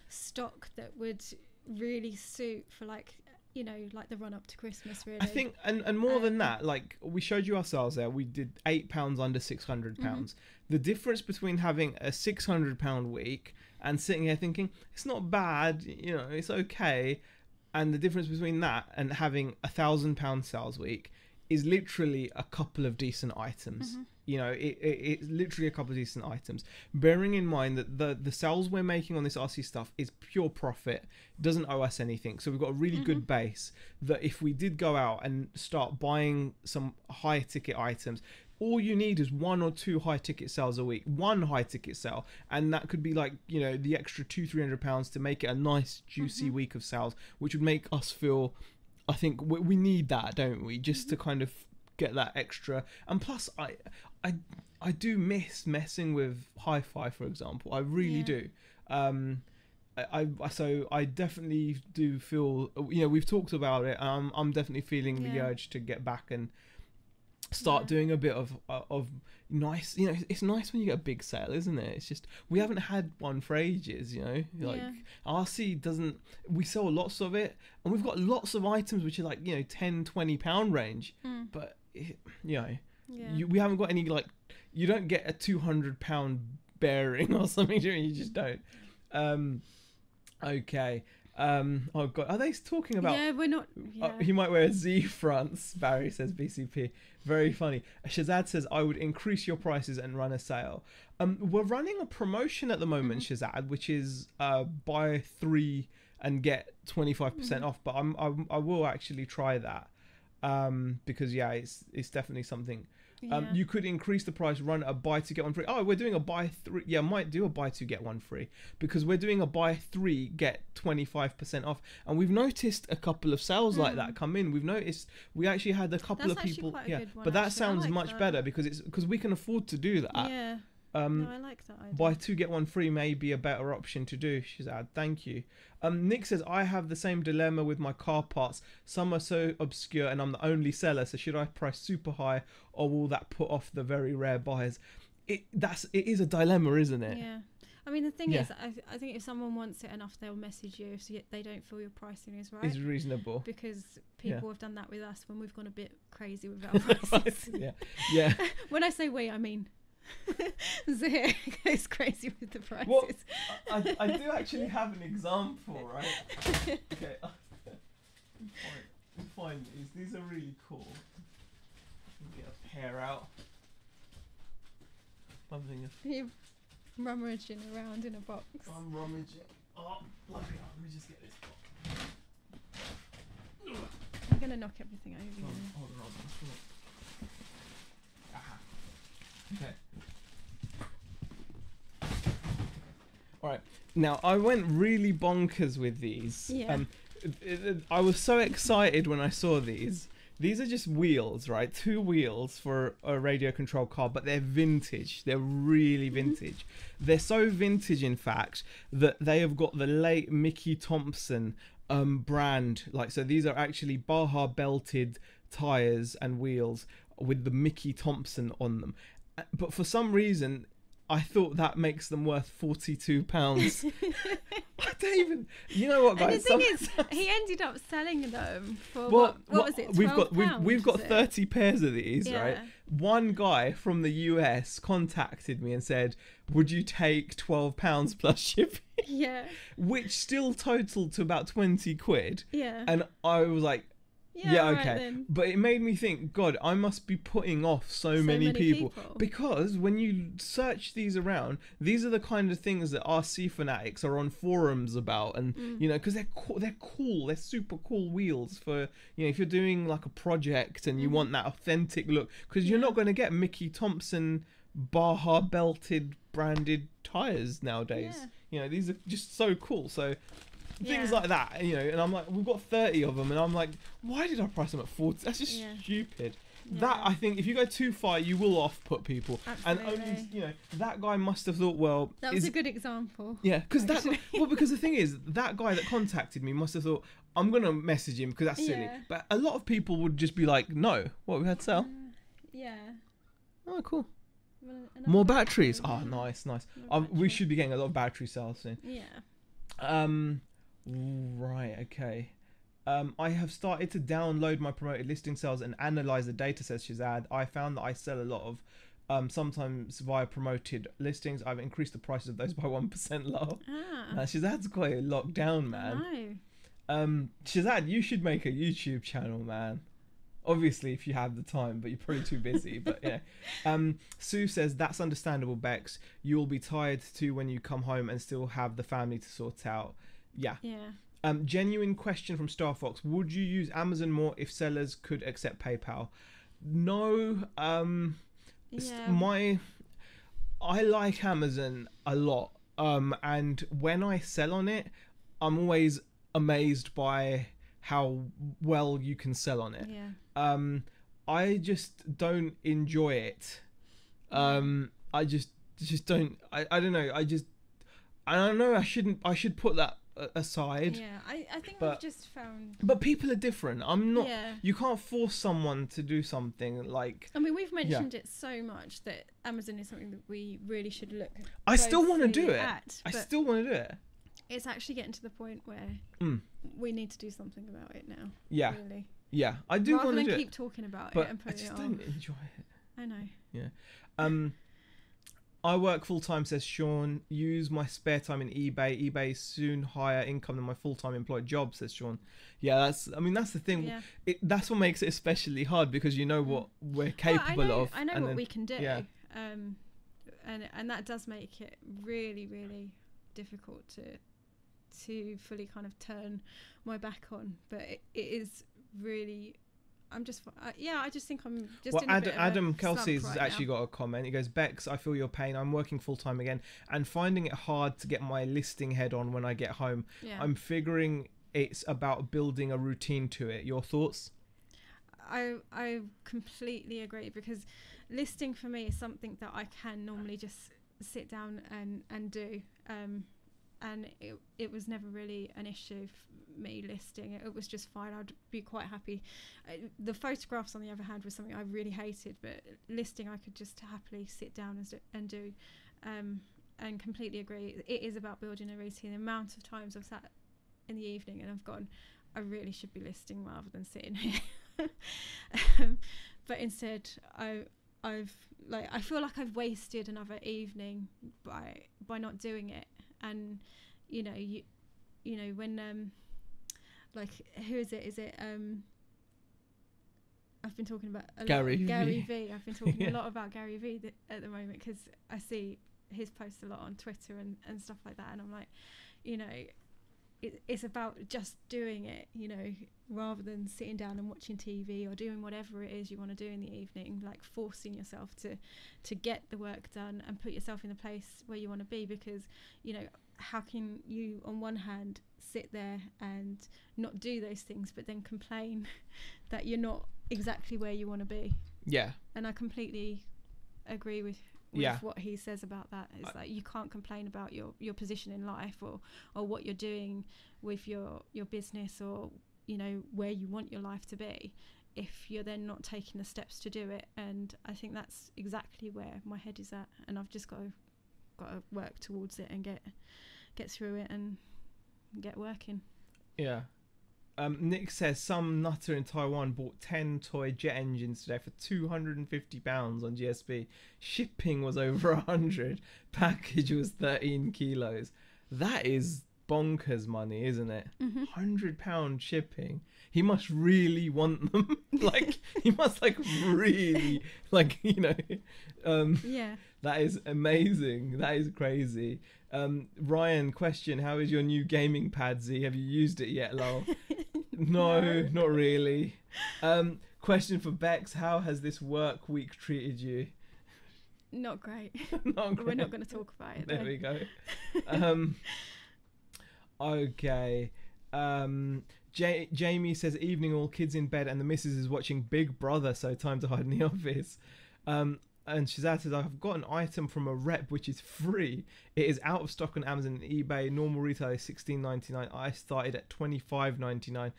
Speaker 2: stock that would, really suit for like, you know, like the run up to Christmas, really.
Speaker 1: I think, and more than that, like we showed you ourselves there, we did £8 under £600. The difference between having a £600 week and sitting here thinking it's not bad, you know, it's okay, and the difference between that and having £1,000 sales week is literally a couple of decent items. You know, it's literally a couple of decent items. Bearing in mind that the sales we're making on this RC stuff is pure profit, doesn't owe us anything. So we've got a really good base that if we did go out and start buying some high ticket items, all you need is 1 or 2 high ticket sales a week, one high ticket sale, and that could be like, you know, the extra £200-300 to make it a nice juicy week of sales, which would make us feel, I think we need that, don't we, just to kind of get that extra. And plus I do miss messing with hi-fi, for example. I really do. So I definitely do feel, you know, we've talked about it. I'm definitely feeling the urge to get back and start doing a bit of nice, you know, it's nice when you get a big sale, isn't it? It's just, we haven't had one for ages, you know, like RC doesn't, we sell lots of it, and we've got lots of items which are like, you know, £10-20 range, but you know, we haven't got any, like, you don't get a £200 bearing or something, do you? You just don't. Okay. Oh god, are they talking about?
Speaker 2: Yeah, we're not. Yeah.
Speaker 1: He might wear a Z fronts. Barry says BCP. Very funny. Shazad says I would increase your prices and run a sale. We're running a promotion at the moment, Shazad, which is buy 3 and get 25% off. But I will actually try that because it's definitely something. You could increase the price, run a buy 2 get 1 free. Oh, we're doing a buy 3. Yeah, might do a buy 2 get 1 free because we're doing a buy 3 get 25% off. And we've noticed a couple of sales like that come in. We've noticed we actually had a couple of people. But that sounds much better because we can afford to do that.
Speaker 2: Yeah. No, I like that idea.
Speaker 1: Buy 2 get 1 free may be a better option to do. Shazad, thank you. Nick says I have the same dilemma with my car parts. Some are so obscure and I'm the only seller. So should I price super high or will that put off the very rare buyers? It is a dilemma, isn't it?
Speaker 2: Yeah. I mean, the thing is, I think if someone wants it enough, they'll message you so they don't feel your pricing is right.
Speaker 1: It's reasonable.
Speaker 2: Because people have done that with us when we've gone a bit crazy with our prices.
Speaker 1: Yeah.
Speaker 2: When I say we, I mean Zaheer goes crazy with the prices.
Speaker 1: Well, I do actually have an example, right? Okay. Fine. These are really cool. Get a pair out.
Speaker 2: You're rummaging around in a box.
Speaker 1: I'm rummaging. Oh, let me just get this box.
Speaker 2: I'm gonna knock everything over.
Speaker 1: Hold on. Okay. Alright, now I went really bonkers with these.
Speaker 2: Yeah.
Speaker 1: I was so excited when I saw these. These are just wheels, right? 2 wheels for a radio control car, but they're vintage. They're really vintage. They're so vintage, in fact, that they have got the late Mickey Thompson brand. Like, so these are actually Baja belted tires and wheels with the Mickey Thompson on them. But for some reason, I thought that makes them worth £42. I don't even. You know what, guys?
Speaker 2: And the thing is, he ended up selling them for what was it?
Speaker 1: We've got 30 pairs of these, right? One guy from the US contacted me and said, "Would you take £12 plus shipping?"
Speaker 2: Yeah.
Speaker 1: Which still totaled to about 20 quid.
Speaker 2: Yeah.
Speaker 1: And I was like, yeah, okay.
Speaker 2: Then.
Speaker 1: But it made me think, God, I must be putting off so many people. Because when you search these around, these are the kind of things that RC fanatics are on forums about. And, you know, because they're cool. They're super cool wheels for, you know, if you're doing like a project and you want that authentic look. Because you're not going to get Mickey Thompson Baja belted branded tires nowadays.
Speaker 2: Yeah.
Speaker 1: You know, these are just so cool. So... things like that, you know, and I'm like, we've got 30 of them, and I'm like, why did I price them at 40? That's just stupid. That, I think, if you go too far, you will off-put people.
Speaker 2: Absolutely.
Speaker 1: And only, you know, that guy must have thought, well...
Speaker 2: That was a good example.
Speaker 1: Yeah, because because the thing is, that guy that contacted me must have thought, I'm going to message him because that's silly. But a lot of people would just be like, no, what, we had to sell?
Speaker 2: Yeah.
Speaker 1: Oh, cool. More batteries. Oh, nice. We should be getting a lot of battery sales soon.
Speaker 2: Yeah.
Speaker 1: Right, okay. I have started to download my promoted listing sales and analyze the data, says Shazad. I found that I sell a lot of, sometimes via promoted listings. I've increased the prices of those by 1% low. Shazad's quite locked down, man. Shazad, you should make a YouTube channel, man. Obviously, if you have the time, but you're probably too busy. But yeah. Sue says, that's understandable, Bex. You'll be tired too when you come home and still have the family to sort out. Yeah. Genuine question from Star Fox. Would you use Amazon more if sellers could accept PayPal? No. I like Amazon a lot. And when I sell on it, I'm always amazed by how well you can sell on it. I just don't enjoy it. I just don't. I don't know. I don't know. I should put that aside.
Speaker 2: I think we've just found.
Speaker 1: But people are different. I'm not. You can't force someone to do something like.
Speaker 2: I mean, we've mentioned it so much that Amazon is something that we really should look.
Speaker 1: I still want to do it. I still want to do it.
Speaker 2: It's actually getting to the point where we need to do something about it now. Really.
Speaker 1: Yeah, I do want to do it.
Speaker 2: Rather than keep talking about it and putting it off.
Speaker 1: I just don't enjoy it.
Speaker 2: I know.
Speaker 1: Yeah. I work full time, says Sean. Use my spare time in eBay. eBay is soon higher income than my full time employed job, says Sean. Yeah, that's the thing. Yeah. That's what makes it especially hard because you know what we're capable of.
Speaker 2: I know what we can do. Yeah. And that does make it really, really difficult to fully kind of turn my back on, but it is really. I just think I'm just. Well,
Speaker 1: Adam Kelsey's actually got a comment. He goes, Bex, I feel your pain. I'm working full time again and finding it hard to get my listing head on when I get home. I'm figuring it's about building a routine to it. Your thoughts?
Speaker 2: I completely agree, because listing for me is something that I can normally just sit down and do. And it was never really an issue for me listing. It was just fine. I'd be quite happy. The photographs, on the other hand, was something I really hated, but listing I could just happily sit down and do. And completely agree. It is about building a routine. The amount of times I've sat in the evening and I've gone, I really should be listing rather than sitting here. But instead, I feel like I've wasted another evening by not doing it. And you know when like, who is it? I've been talking about Gary V. I've been talking a lot about Gary V at the moment, because I see his posts a lot on Twitter and stuff like that, and I'm like, it's about just doing it, rather than sitting down and watching TV or doing whatever it is you want to do in the evening, like forcing yourself to get the work done and put yourself in the place where you want to be. Because how can you on one hand sit there and not do those things but then complain that you're not exactly where you want to be? And I completely agree with what he says about that. It's like, you can't complain about your position in life or what you're doing with your business, or where you want your life to be, if you're then not taking the steps to do it. And I think that's exactly where my head is at, and I've just got to work towards it and get through it and get working.
Speaker 1: Nick says some nutter in Taiwan bought 10 toy jet engines today for £250 on GSP. Shipping was over 100. Package was 13 kilos. That is bonkers money, isn't it? £100 shipping. He must really want them. He must really that is amazing. That is crazy. Ryan, question, how is your new gaming pad, Z? Have you used it yet, lol? No, not really. Question for Bex, how has this work week treated you?
Speaker 2: Not great.
Speaker 1: Not great.
Speaker 2: We're not going to talk about it.
Speaker 1: There we go. Okay. Jamie says, evening all, kids in bed and the missus is watching Big Brother, so time to hide in the office. And Shazad says, I've got an item from a rep which is free. It is out of stock on Amazon and eBay. Normal retail is $16.99. I started at $25.99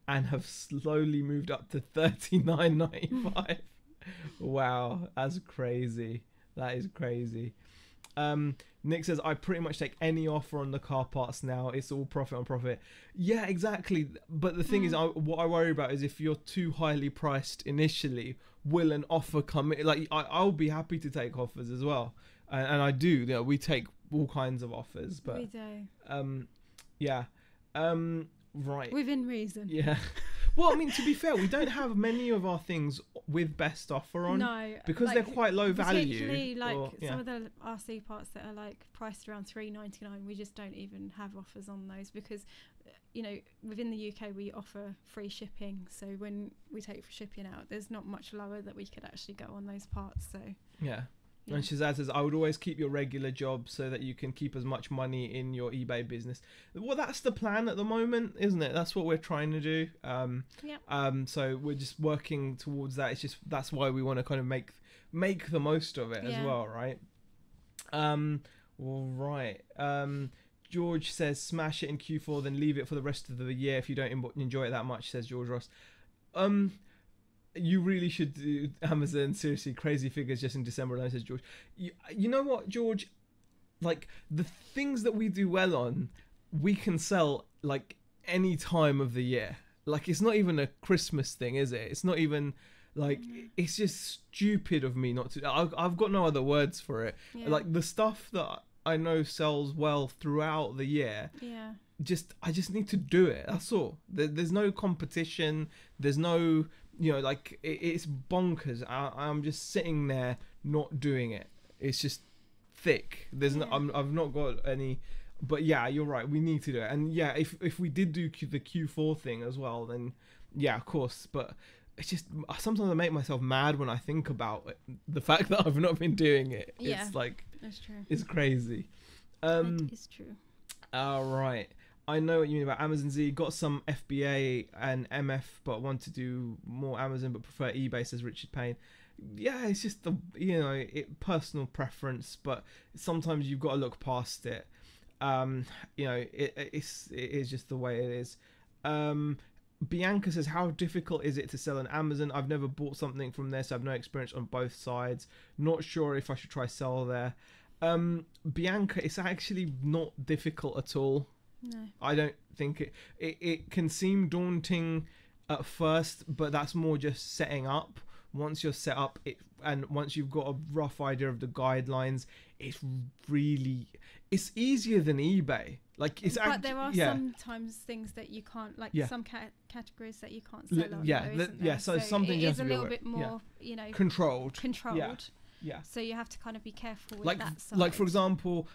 Speaker 1: and have slowly moved up to $39.95. Wow, that's crazy. That is crazy. Nick says, I pretty much take any offer on the car parts now. It's all profit on profit. Yeah, exactly. But the thing is, what I worry about is if you're too highly priced initially, will an offer come in? Like, I'll be happy to take offers as well. And I do. You know, we take all kinds of offers. But
Speaker 2: we do.
Speaker 1: Yeah. Right.
Speaker 2: Within reason.
Speaker 1: Yeah. Well, I mean, to be fair, we don't have many of our things with best offer on.
Speaker 2: No,
Speaker 1: because
Speaker 2: like,
Speaker 1: they're quite low value.
Speaker 2: Particularly like
Speaker 1: yeah.
Speaker 2: some of the RC parts that are like priced around $3.99. We just don't even have offers on those because, you know, within the UK we offer free shipping. So when we take for shipping out, there's not much lower that we could actually go on those parts. So
Speaker 1: yeah. And Shazad says, I would always keep your regular job so that you can keep as much money in your eBay business. Well, that's the plan at the moment, isn't it? That's what we're trying to do. So we're just working towards that. It's just, that's why we want to kind of make the most of it as well, right? All right. George says, smash it in Q4, then leave it for the rest of the year if you don't enjoy it that much, says George Ross. You really should do Amazon. Seriously, crazy figures just in December alone, says George. You know what, George? Like, the things that we do well on, we can sell, like, any time of the year. Like, it's not even a Christmas thing, is it? It's not even, like, it's just stupid of me not to. I've got no other words for it. Yeah. Like, the stuff that I know sells well throughout the year.
Speaker 2: Yeah.
Speaker 1: I just need to do it. That's all. There's no competition. There's no... You know, like, it's bonkers. I'm just sitting there not doing it. It's just thick. I've not got any... But yeah, you're right. We need to do it. And yeah, if we did do the Q4 thing as well, then yeah, of course. But it's just... Sometimes I make myself mad when I think about it, the fact that I've not been doing it.
Speaker 2: Yeah,
Speaker 1: it's like...
Speaker 2: That's true.
Speaker 1: It's crazy.
Speaker 2: It is true.
Speaker 1: All right. I know what you mean about Amazon Z. Got some FBA and MF, but want to do more Amazon, but prefer eBay, says Richard Payne. Yeah, it's just personal preference, but sometimes you've got to look past it. It is just the way it is. Bianca says, how difficult is it to sell on Amazon? I've never bought something from there, so I have no experience on both sides. Not sure if I should try sell there. Bianca, it's actually not difficult at all.
Speaker 2: No,
Speaker 1: I don't think it can seem daunting at first, but that's more just setting up. Once you're set up, and once you've got a rough idea of the guidelines, it's easier than eBay. Like, it's
Speaker 2: but there are sometimes things that you can't, like some categories that you can't sell on.
Speaker 1: So something
Speaker 2: it is a little bit more,
Speaker 1: controlled.
Speaker 2: Yeah. So you have to kind of be careful with that side.
Speaker 1: Like, for example,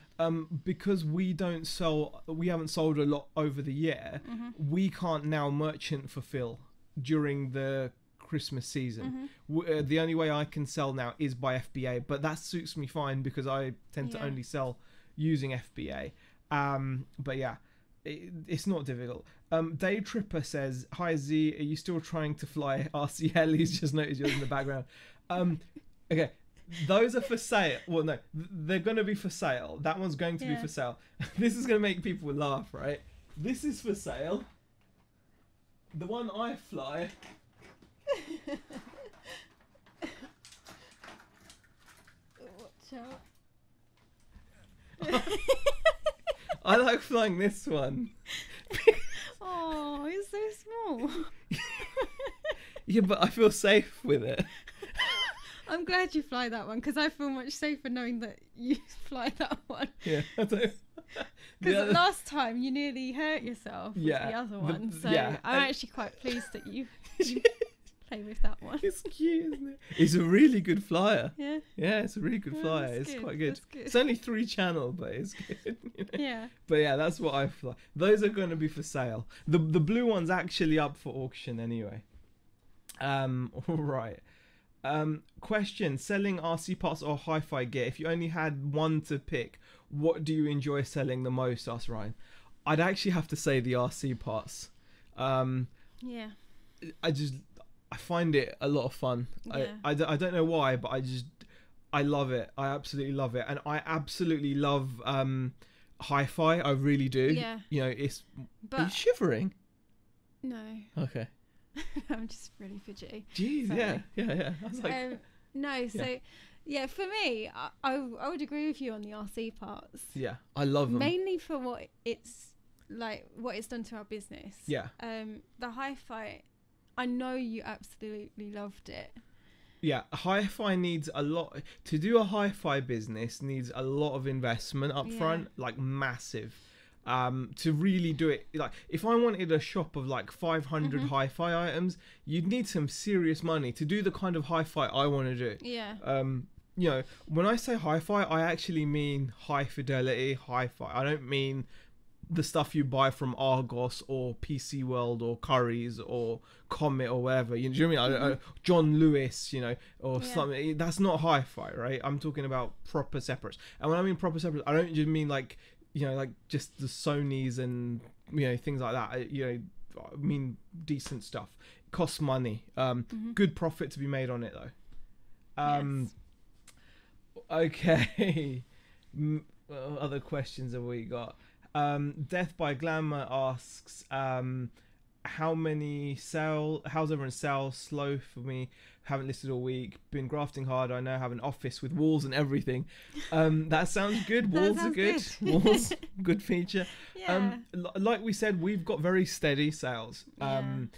Speaker 1: because we haven't sold a lot over the year, we can't now merchant fulfill during the Christmas season. The only way I can sell now is by FBA, but that suits me fine because I tend to only sell using FBA. But yeah, it's not difficult. Day Tripper says, hi Z, are you still trying to fly RCL? He's just noticed yours in the background. Okay. Those are for sale. Well, no, they're going to be for sale. That one's going to be for sale. This is going to make people laugh, right? This is for sale. The one I fly.
Speaker 2: Watch out.
Speaker 1: I like flying this one.
Speaker 2: Oh, it's so small.
Speaker 1: Yeah, but I feel safe with it.
Speaker 2: I'm glad you fly that one because I feel much safer knowing that you fly that one.
Speaker 1: Yeah, I do.
Speaker 2: Because last time you nearly hurt yourself with the other one, so I'm actually quite pleased that you play with that one.
Speaker 1: It's cute, isn't it? It's a really good flyer.
Speaker 2: Yeah.
Speaker 1: Yeah, it's a really good flyer. It's quite good. It's only 3-channel, but it's good.
Speaker 2: Yeah.
Speaker 1: But yeah, that's what I fly. Those are going to be for sale. The blue one's actually up for auction anyway. All right. Question: selling RC parts or hi-fi gear? If you only had one to pick, what do you enjoy selling the most? Asked Ryan. I'd actually have to say the RC parts.
Speaker 2: Yeah.
Speaker 1: I find it a lot of fun.
Speaker 2: Yeah.
Speaker 1: I don't know why, but I love it. I absolutely love it, and I absolutely love hi-fi. I really do.
Speaker 2: Yeah.
Speaker 1: Are you shivering?
Speaker 2: No.
Speaker 1: Okay.
Speaker 2: I'm just really fidgety.
Speaker 1: Jeez,
Speaker 2: so,
Speaker 1: yeah. I was like,
Speaker 2: no, so Yeah, for me, I would agree with you on the RC parts.
Speaker 1: Yeah, I love them.
Speaker 2: Mainly for what it's done to our business.
Speaker 1: Yeah.
Speaker 2: The hi-fi, I know you absolutely loved it.
Speaker 1: Yeah, hi-fi needs a lot. To do a hi-fi business needs a lot of investment up front, like massive. To really do it, like if I wanted a shop of like 500 hi-fi items, you'd need some serious money to do the kind of hi-fi I want to do.
Speaker 2: Yeah.
Speaker 1: You know, when I say hi-fi, I actually mean high fidelity hi-fi. I don't mean the stuff you buy from Argos or PC World or Curry's or Comet or whatever. You know what I mean? John Lewis, you know, or something. That's not hi-fi, right? I'm talking about proper separates. And when I mean proper separates, I don't just mean like, you know, like just the Sonys and, you know, things like that. You know, I mean decent stuff. It costs money. Good profit to be made on it though.
Speaker 2: Yes.
Speaker 1: Okay. What other questions have we got? Death by Glamour asks, how's everyone's sales? Slow for me. Haven't listed all week. Been grafting hard. I now have an office with walls and everything. That sounds good. Walls are good. Walls, good feature.
Speaker 2: Yeah.
Speaker 1: Like we said, we've got very steady sales. You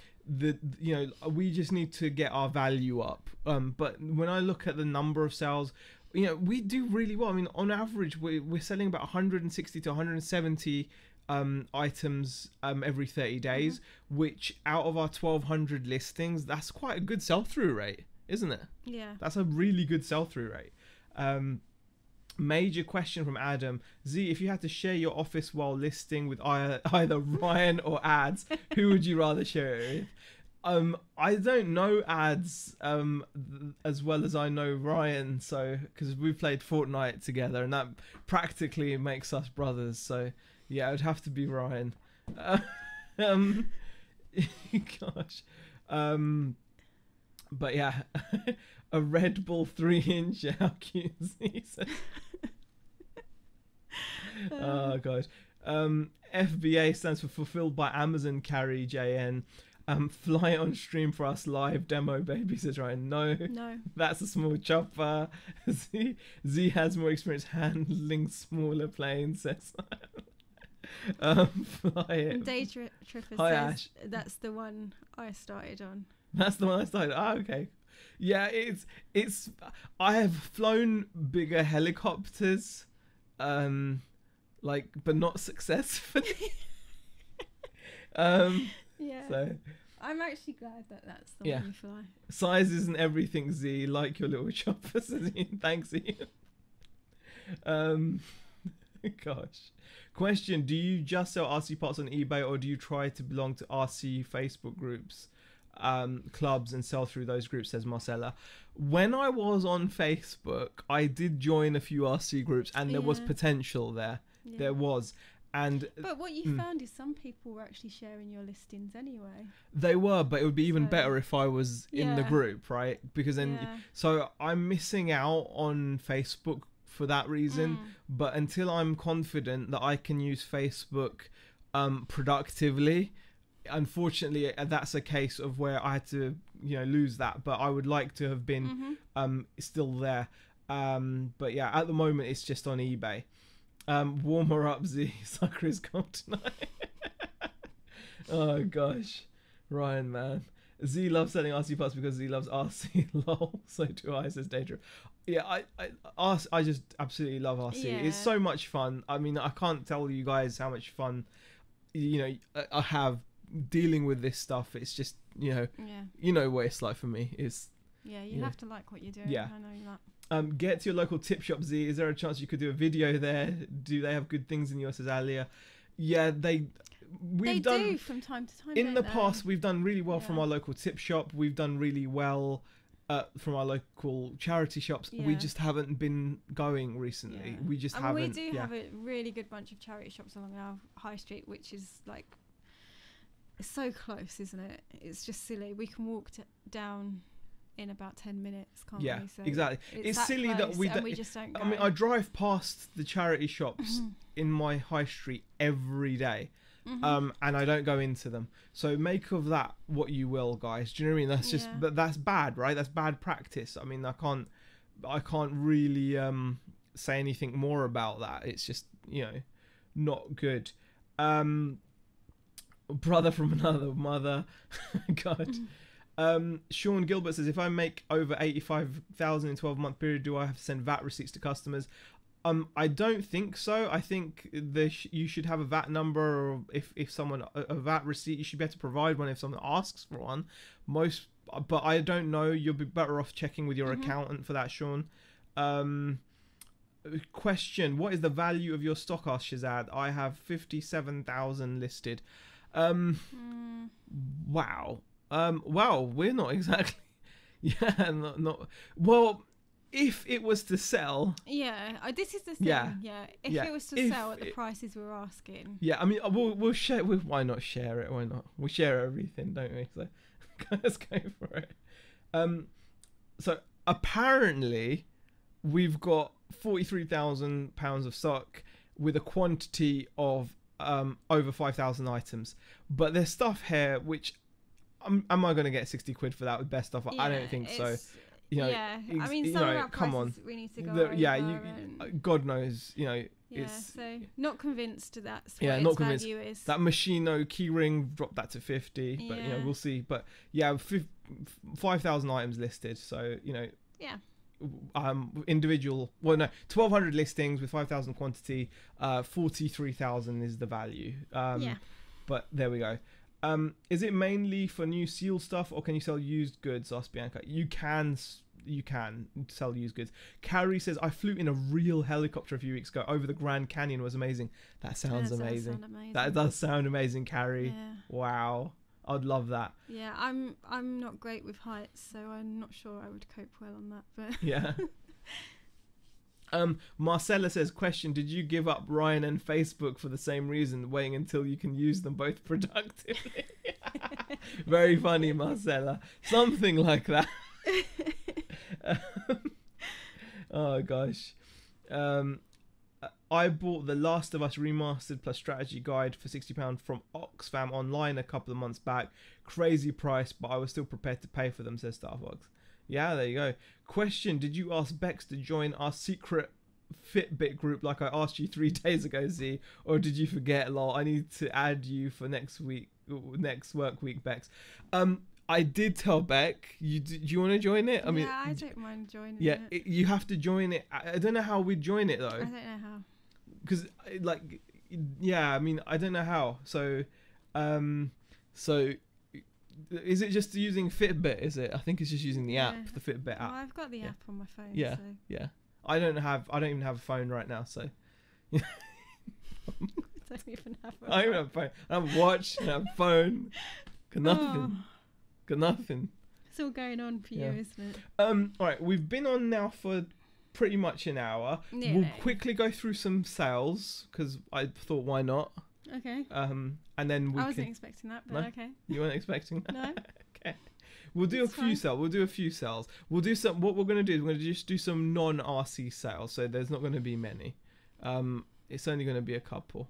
Speaker 1: know, we just need to get our value up. But when I look at the number of sales, you know, we do really well. I mean, on average, we're selling about 160 to 170 items every 30 days, which out of our 1,200 listings, that's quite a good sell-through rate, isn't it?
Speaker 2: Yeah.
Speaker 1: That's a really good sell-through rate. Major question from Adam. Z, if you had to share your office while listing with either Ryan or Ads, who would you rather share it with? I don't know Ads as well as I know Ryan, so because we've played Fortnite together, and that practically makes us brothers. So yeah, it would have to be Ryan. Gosh, but yeah, a Red Bull 3-inch. How cute is he? Oh gosh. FBA stands for Fulfilled by Amazon. Carry JN. Fly on stream for us live demo, baby, says Ryan. No, that's a small chopper. Z has more experience handling smaller planes, says fly it.
Speaker 2: Day Tripper
Speaker 1: Hi,
Speaker 2: says
Speaker 1: Ash.
Speaker 2: that's the one I started on.
Speaker 1: That's the one I started. Okay. Yeah, it's I have flown bigger helicopters, like, but not successfully.
Speaker 2: Yeah.
Speaker 1: So
Speaker 2: I'm actually glad that that's the one you fly.
Speaker 1: Size isn't everything, Z. Like your little chopper, says Ian. Thanks, Ian. Gosh. Question: do you just sell RC parts on eBay, or do you try to belong to RC Facebook groups, clubs, and sell through those groups? Says Marcella. When I was on Facebook, I did join a few RC groups, and there was potential there. Yeah. There was. But
Speaker 2: what you found is some people were actually sharing your listings anyway.
Speaker 1: They were, but it would be even better if I was in the group, right? Because then, so I'm missing out on Facebook for that reason. But until I'm confident that I can use Facebook productively, unfortunately, that's a case of where I had to, you know, lose that. But I would like to have been still there. But yeah, at the moment, it's just on eBay. Warm her up, Z. Sucker is gone tonight. Oh gosh, Ryan, man. Z loves selling RC parts because Z loves RC. Lol. So do I, says Daedra. Yeah, I just absolutely love RC. Yeah. It's so much fun. I mean, I can't tell you guys how much fun, you know, I have dealing with this stuff. It's just, you know what it's like for me. It's
Speaker 2: you have to like what you're doing.
Speaker 1: Yeah.
Speaker 2: I know that.
Speaker 1: Get to your local tip shop, Z. Is there a chance you could do a video there? Do they have good things in yours, says Alia? Yeah, they do
Speaker 2: from time to time.
Speaker 1: In the past, we've done really well from our local tip shop. We've done really well from our local charity shops. Yeah. We just haven't been going recently. Yeah. We just haven't.
Speaker 2: We do have a really good bunch of charity shops along our high street, which is like, it's so close, isn't it? It's just silly. We can walk down in about 10 minutes, can't we? So
Speaker 1: exactly. It's silly that we just don't go. I mean, I drive past the charity shops in my high street every day, and I don't go into them. So make of that what you will, guys. Do you know what I mean? That's just, but that's bad, right? That's bad practice. I mean, I can't I can't really say anything more about that. It's just, not good. Brother from another mother. God. Sean Gilbert says, if I make over 85,000 in 12-month period, do I have to send VAT receipts to customers? I don't think so. I think you should have a VAT number, or if someone a VAT receipt, you should be able to provide one if someone asks for one. But I don't know. You'll be better off checking with your accountant for that, Sean. Question: what is the value of your stock? Asked Shazad. I have 57,000 listed. Wow. Well, we're not exactly. Yeah, not. Well, if it was to sell.
Speaker 2: Yeah, this is the thing. Yeah. If it was to sell at the prices we're asking.
Speaker 1: Yeah, I mean, we'll share. Why not share it? Why not? We share everything, don't we? So let's go for it. So apparently, we've got £43,000 of stock with a quantity of over 5,000 items. But there's stuff here which. Am I going to get 60 quid for that with best offer? I don't think so.
Speaker 2: I mean, some of our prices we need to go over.
Speaker 1: God knows,
Speaker 2: so not convinced that's
Speaker 1: what
Speaker 2: its value is.
Speaker 1: That Machino keyring, drop that to 50, but we'll see. But 5,000 items listed, so individual. Well, no, 1,200 listings with 5,000 quantity. 43,000 is the value. But there we go. Is it mainly for new seal stuff, or can you sell used goods? Asked Bianca. You can sell used goods. Carrie says, I flew in a real helicopter a few weeks ago over the Grand Canyon. It was amazing. That sounds amazing. That does sound amazing, Carrie. Yeah. Wow. I'd love that.
Speaker 2: Yeah, I'm not great with heights, so I'm not sure I would cope well on that. But
Speaker 1: yeah. Marcella says, question, did you give up Ryan and Facebook for the same reason, waiting until you can use them both productively? Very funny, Marcella. Something like that. Oh gosh. I bought The Last of Us Remastered plus Strategy Guide for £60 from Oxfam online a couple of months back. Crazy price, but I was still prepared to pay for them, says Starbucks. Yeah, there you go. Question, did you ask Bex to join our secret Fitbit group like I asked you 3 days ago, Z? Or did you forget, lol? I need to add you for next work week, Bex. I did tell Beck. Do you want to join it? I mean,
Speaker 2: I don't mind joining it.
Speaker 1: Yeah, you have to join it. I don't know how we join it, though. I
Speaker 2: don't know how.
Speaker 1: Because, I mean, I don't know how. So, is it just using Fitbit? Is it? I think it's just using the app, the Fitbit app.
Speaker 2: Well, I've got the app on my phone.
Speaker 1: Yeah,
Speaker 2: so.
Speaker 1: Yeah. I don't even have a phone right now, so.
Speaker 2: I don't even have a phone.
Speaker 1: I don't even have a phone. I have a watch. I have a phone. Got nothing. Got nothing.
Speaker 2: It's all going on for you, isn't it?
Speaker 1: All right, we've been on now for pretty much an hour. Yeah. We'll quickly go through some sales because I thought, why not?
Speaker 2: Okay.
Speaker 1: And then
Speaker 2: I wasn't expecting that, but okay.
Speaker 1: You weren't expecting that?
Speaker 2: No.
Speaker 1: Okay. We'll do a few sales. We'll do a few sales. We'll do some. What we're going to do is we're going to just do some non-RC sales. So there's not going to be many. It's only going to be a couple.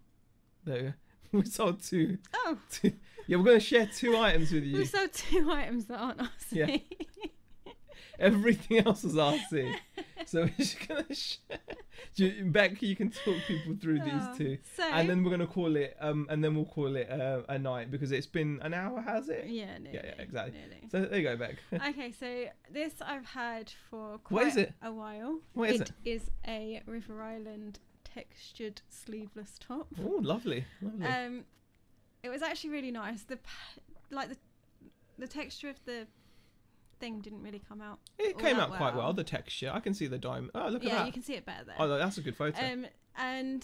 Speaker 1: There we go. We sold two. Oh. Yeah, we're going to share 2 items with you.
Speaker 2: We sold 2 items that aren't RC.
Speaker 1: Yeah. Everything else is RC. So we're just going to share. Beck, you can talk people through these 2.
Speaker 2: So,
Speaker 1: and then we're going to call it, we'll call it a night because it's been an hour, has it?
Speaker 2: Yeah, nearly.
Speaker 1: Yeah, exactly.
Speaker 2: Nearly.
Speaker 1: So there you go, Beck.
Speaker 2: Okay, so this I've had for quite a while.
Speaker 1: What is it?
Speaker 2: It is a River Island textured sleeveless top.
Speaker 1: Oh, lovely.
Speaker 2: It was actually really nice. The texture of the thing didn't really come out.
Speaker 1: It came out quite well. The texture, I can see the diamond. Oh, look at that.
Speaker 2: Yeah, you can see it better there.
Speaker 1: Oh, that's a good photo.
Speaker 2: I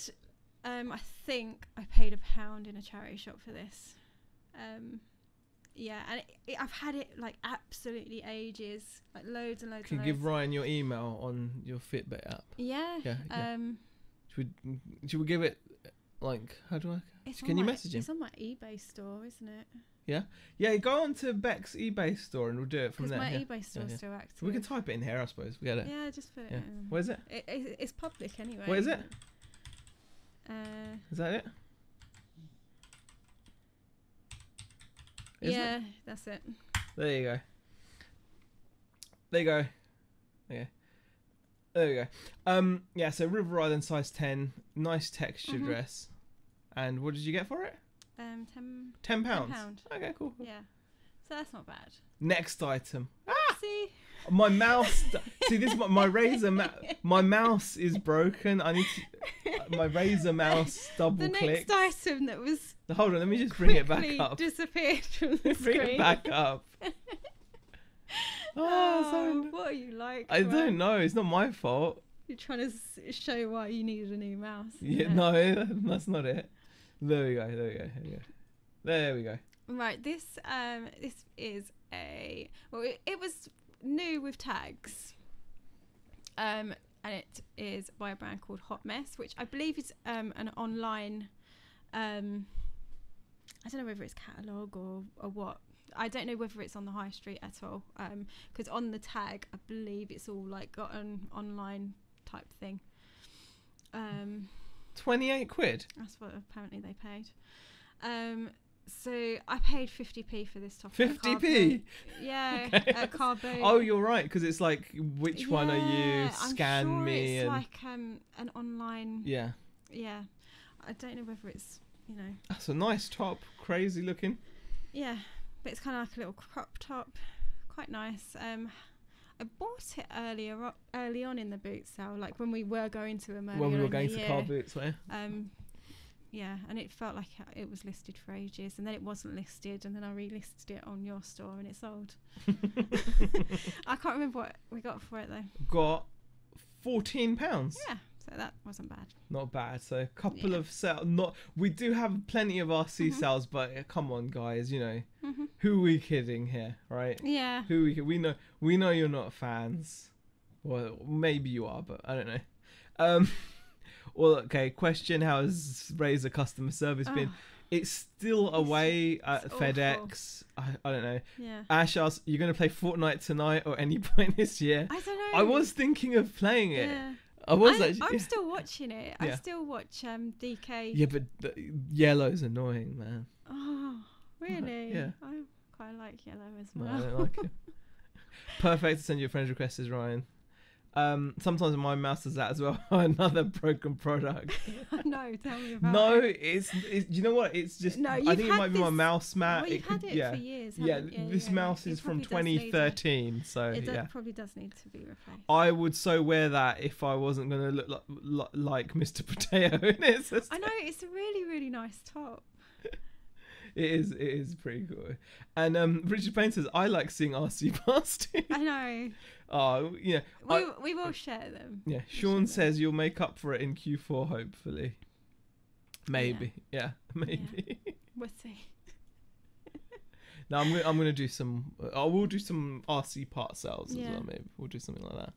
Speaker 2: think I paid £1 in a charity shop for this. Yeah, and I've had it like absolutely ages, like loads and loads.
Speaker 1: Can you give Ryan your email on your Fitbit app?
Speaker 2: Yeah.
Speaker 1: Yeah. Should we give it? Like, how do I? Can you message him?
Speaker 2: It's on my eBay store, isn't it?
Speaker 1: Yeah. Yeah, go on to Beck's eBay store and we'll do it from there.
Speaker 2: Because my eBay store's still active.
Speaker 1: We can type it in here, I suppose. We get it.
Speaker 2: Yeah, just put it in.
Speaker 1: Where is it?
Speaker 2: It's public anyway.
Speaker 1: Where is it? Is that it?
Speaker 2: That's it.
Speaker 1: There you go. There you go. Okay. There we go. Yeah, so River Island size 10, nice texture dress. And what did you get for it? £10.
Speaker 2: £10.
Speaker 1: Okay, cool.
Speaker 2: Yeah. So that's not bad.
Speaker 1: Next item.
Speaker 2: See?
Speaker 1: My mouse. See, this is my Razer. My mouse is broken. I need to. My Razer mouse double click.
Speaker 2: The next item that was.
Speaker 1: Hold on, let me just bring it back up.
Speaker 2: Disappeared from the
Speaker 1: bring
Speaker 2: screen.
Speaker 1: it back up.
Speaker 2: Oh, what are you like?
Speaker 1: I don't know. It's not my fault.
Speaker 2: You're trying to show why you needed a new mouse.
Speaker 1: Yeah, no, that's not it. There we go. There we go.
Speaker 2: Right, this is it was new with tags, and it is by a brand called Hot Mess, which I believe is an online. I don't know whether it's catalogue or what. I don't know whether it's on the high street at all. Because on the tag, I believe it's all like got an online type thing.
Speaker 1: 28 quid.
Speaker 2: That's what apparently they paid. So I paid 50p for this top.
Speaker 1: 50p?
Speaker 2: Yeah,
Speaker 1: Okay.
Speaker 2: a car boot.
Speaker 1: Oh, you're right, because it's like, which one are you? Scan
Speaker 2: I'm sure
Speaker 1: me.
Speaker 2: It's
Speaker 1: and
Speaker 2: like an online.
Speaker 1: Yeah.
Speaker 2: Yeah, I don't know whether it's
Speaker 1: That's a nice top, crazy looking.
Speaker 2: Yeah, but it's kind of like a little crop top, quite nice. I bought it early on in the boot sale, like when we were going to them earlier.
Speaker 1: When we were
Speaker 2: in
Speaker 1: going
Speaker 2: the
Speaker 1: to
Speaker 2: year.
Speaker 1: car boots, where?
Speaker 2: Yeah, and it felt like it was listed for ages, and then it wasn't listed, and then I relisted it on your store, and it sold. I can't remember what we got for it though.
Speaker 1: Got £14.
Speaker 2: Yeah, so that wasn't bad.
Speaker 1: Not bad. So a couple of sales. We do have plenty of RC sales, but come on, guys. Who are we kidding here, right?
Speaker 2: Yeah.
Speaker 1: We know you're not fans. Well, maybe you are, but I don't know. Well, okay. Question: how has Razer customer service been? It's still away at FedEx. I don't know.
Speaker 2: Yeah.
Speaker 1: Ash asked, "You're going to play Fortnite tonight or any point this year?"
Speaker 2: I don't know.
Speaker 1: I was thinking of playing it.
Speaker 2: Yeah.
Speaker 1: I'm
Speaker 2: still watching it. I still watch DK.
Speaker 1: Yeah, but yellow's annoying, man.
Speaker 2: Oh, really?
Speaker 1: Yeah.
Speaker 2: I quite like yellow as well.
Speaker 1: No, I don't like it. Perfect to send your friends requests, says Ryan. Sometimes my mouse does that as well. Another broken product.
Speaker 2: No, tell me about
Speaker 1: No,
Speaker 2: it.
Speaker 1: it's you know what? It's just
Speaker 2: No,
Speaker 1: I think it might be my mouse mat.
Speaker 2: Well, you've had it for years.
Speaker 1: Yeah, this
Speaker 2: yeah,
Speaker 1: mouse is from 2013, so
Speaker 2: it
Speaker 1: yeah.
Speaker 2: probably does need to be replaced.
Speaker 1: I would so wear that if I wasn't going to look like Mr. Potato in it.
Speaker 2: I know, it's a really, really nice top.
Speaker 1: It is pretty cool. And Richard Payne says, I like seeing RC Bastard.
Speaker 2: I know.
Speaker 1: Oh, yeah.
Speaker 2: We will share them.
Speaker 1: Yeah, Sean says you'll make up for it in Q4, hopefully. Maybe. Yeah, maybe.
Speaker 2: Yeah. We'll see.
Speaker 1: No, I'm gonna do some. We'll do some RC part sales as well. Maybe we'll do something like that.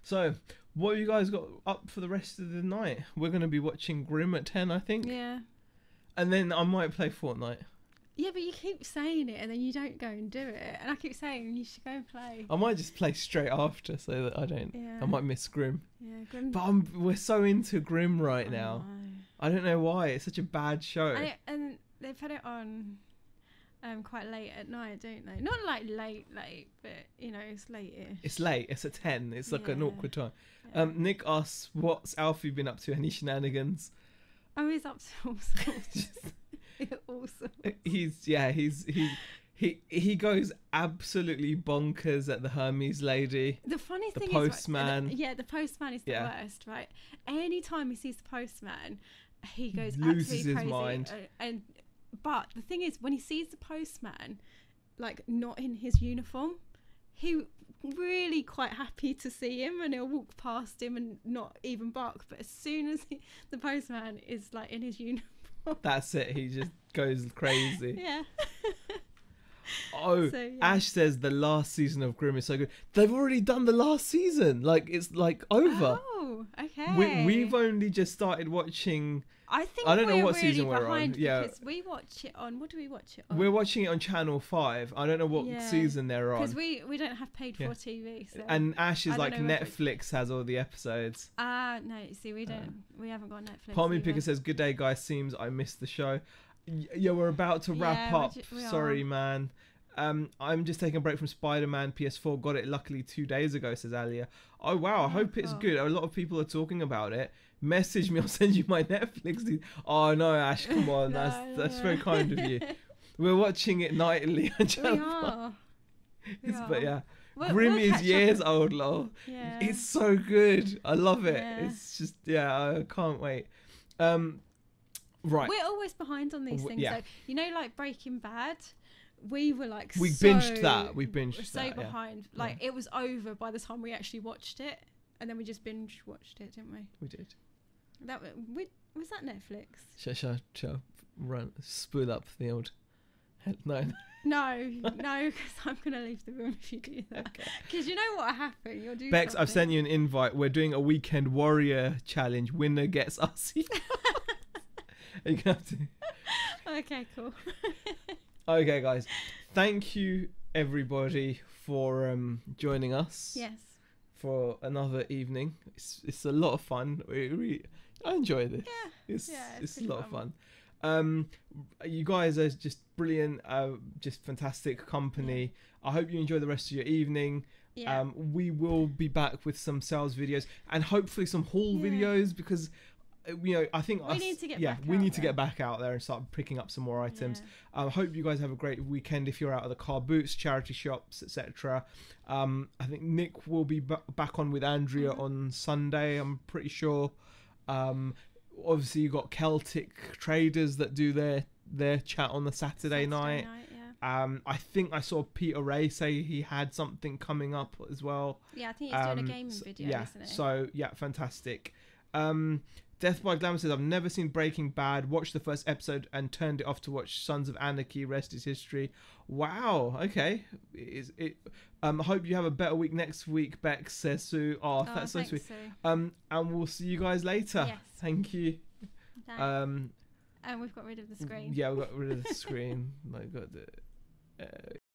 Speaker 1: So, what have you guys got up for the rest of the night? We're gonna be watching Grimm at 10, I think.
Speaker 2: Yeah.
Speaker 1: And then I might play Fortnite.
Speaker 2: Yeah, but you keep saying it and then you don't go and do it. And I keep saying you should go and play.
Speaker 1: I might just play straight after so that I don't.
Speaker 2: Yeah.
Speaker 1: I might miss Grimm.
Speaker 2: Yeah, Grimm.
Speaker 1: But we're so into Grimm right now. I don't know why. It's such a bad show.
Speaker 2: And they put it on quite late at night, don't they? Not like late, but it's late-ish.
Speaker 1: It's late. It's at 10. It's like an awkward time.
Speaker 2: Yeah.
Speaker 1: Nick asks, "What's Alfie been up to? Any shenanigans?"
Speaker 2: Oh, he's up to all sorts. Awesome.
Speaker 1: He goes absolutely bonkers at the Hermes lady.
Speaker 2: The funny thing
Speaker 1: postman.
Speaker 2: is, the postman is the worst, right? Anytime he sees the postman, he goes
Speaker 1: loses
Speaker 2: absolutely
Speaker 1: his
Speaker 2: crazy.
Speaker 1: mind.
Speaker 2: But the thing is, when he sees the postman, like not in his uniform, he really quite happy to see him, and he'll walk past him and not even bark. But as soon as the postman is like in his uniform,
Speaker 1: that's it. He just goes crazy.
Speaker 2: Yeah.
Speaker 1: Ash says the last season of Grimm is so good. They've already done the last season. Like it's like over.
Speaker 2: Oh, okay.
Speaker 1: We've only just started watching.
Speaker 2: I don't
Speaker 1: know what
Speaker 2: really
Speaker 1: season we're on. Yeah,
Speaker 2: because we watch it on. What do we watch it on?
Speaker 1: We're watching it on Channel 5. I don't know what season they're on.
Speaker 2: Because we don't have paid for TV. So
Speaker 1: and Ash is like Netflix has all the episodes.
Speaker 2: No, see, we don't. We haven't got Netflix.
Speaker 1: Palmy Picker says, "Good day, guys. Seems I missed the show." Yeah, we're about to wrap up. Sorry, man. I'm just taking a break from Spider-Man PS4. Got it luckily 2 days ago, says Alia. Oh wow, I hope it's good. A lot of people are talking about it. Message me, I'll send you my Netflix. Oh no, Ash, come on. That's very kind of you. We're watching it nightly on Channel 5. But yeah. Grim is years old, lol.
Speaker 2: Yeah.
Speaker 1: It's so good. I love it.
Speaker 2: Yeah.
Speaker 1: It's just, I can't wait. Right.
Speaker 2: We're always behind on these things, though. You know, like Breaking Bad, we were like
Speaker 1: binged that. We binged
Speaker 2: so
Speaker 1: that.
Speaker 2: behind.
Speaker 1: Yeah.
Speaker 2: It was over by the time we actually watched it, and then we just binge watched it, didn't we?
Speaker 1: We did.
Speaker 2: Was that Netflix?
Speaker 1: Shall run spool up the old. No.
Speaker 2: No, because I'm gonna leave the room if you do that. Because you know what happened. You'll do.
Speaker 1: Bex,
Speaker 2: something.
Speaker 1: I've sent you an invite. We're doing a weekend warrior challenge. Winner gets us. Are you gonna have to?
Speaker 2: Okay, cool.
Speaker 1: Okay, guys. Thank you everybody for joining us.
Speaker 2: Yes.
Speaker 1: For another evening. It's a lot of fun. I enjoy this.
Speaker 2: Yeah.
Speaker 1: It's a lot of fun. You guys are just brilliant, just fantastic company. I hope you enjoy the rest of your evening. We will be back with some sales videos and hopefully some haul videos, because I think
Speaker 2: we need to get
Speaker 1: get back out there and start picking up some more items. I hope you guys have a great weekend if you're out of the car boots, charity shops, etc. I think Nick will be back on with Andrea on Sunday, I'm pretty sure. Obviously you got Celtic traders that do their chat on the Saturday night. I think I saw Peter Ray say he had something coming up as well.
Speaker 2: Yeah, I think he's doing a gaming video, isn't it?
Speaker 1: So fantastic. Death by Glamour says, I've never seen Breaking Bad, watched the first episode and turned it off to watch Sons of Anarchy, rest is history. Wow, okay. I hope you have a better week next week, Bex, says Sue. Oh, that's so sweet. Sue. And we'll see you guys later.
Speaker 2: Yes.
Speaker 1: Thank you.
Speaker 2: And we've got rid of the screen.
Speaker 1: Yeah, we've got rid of the screen.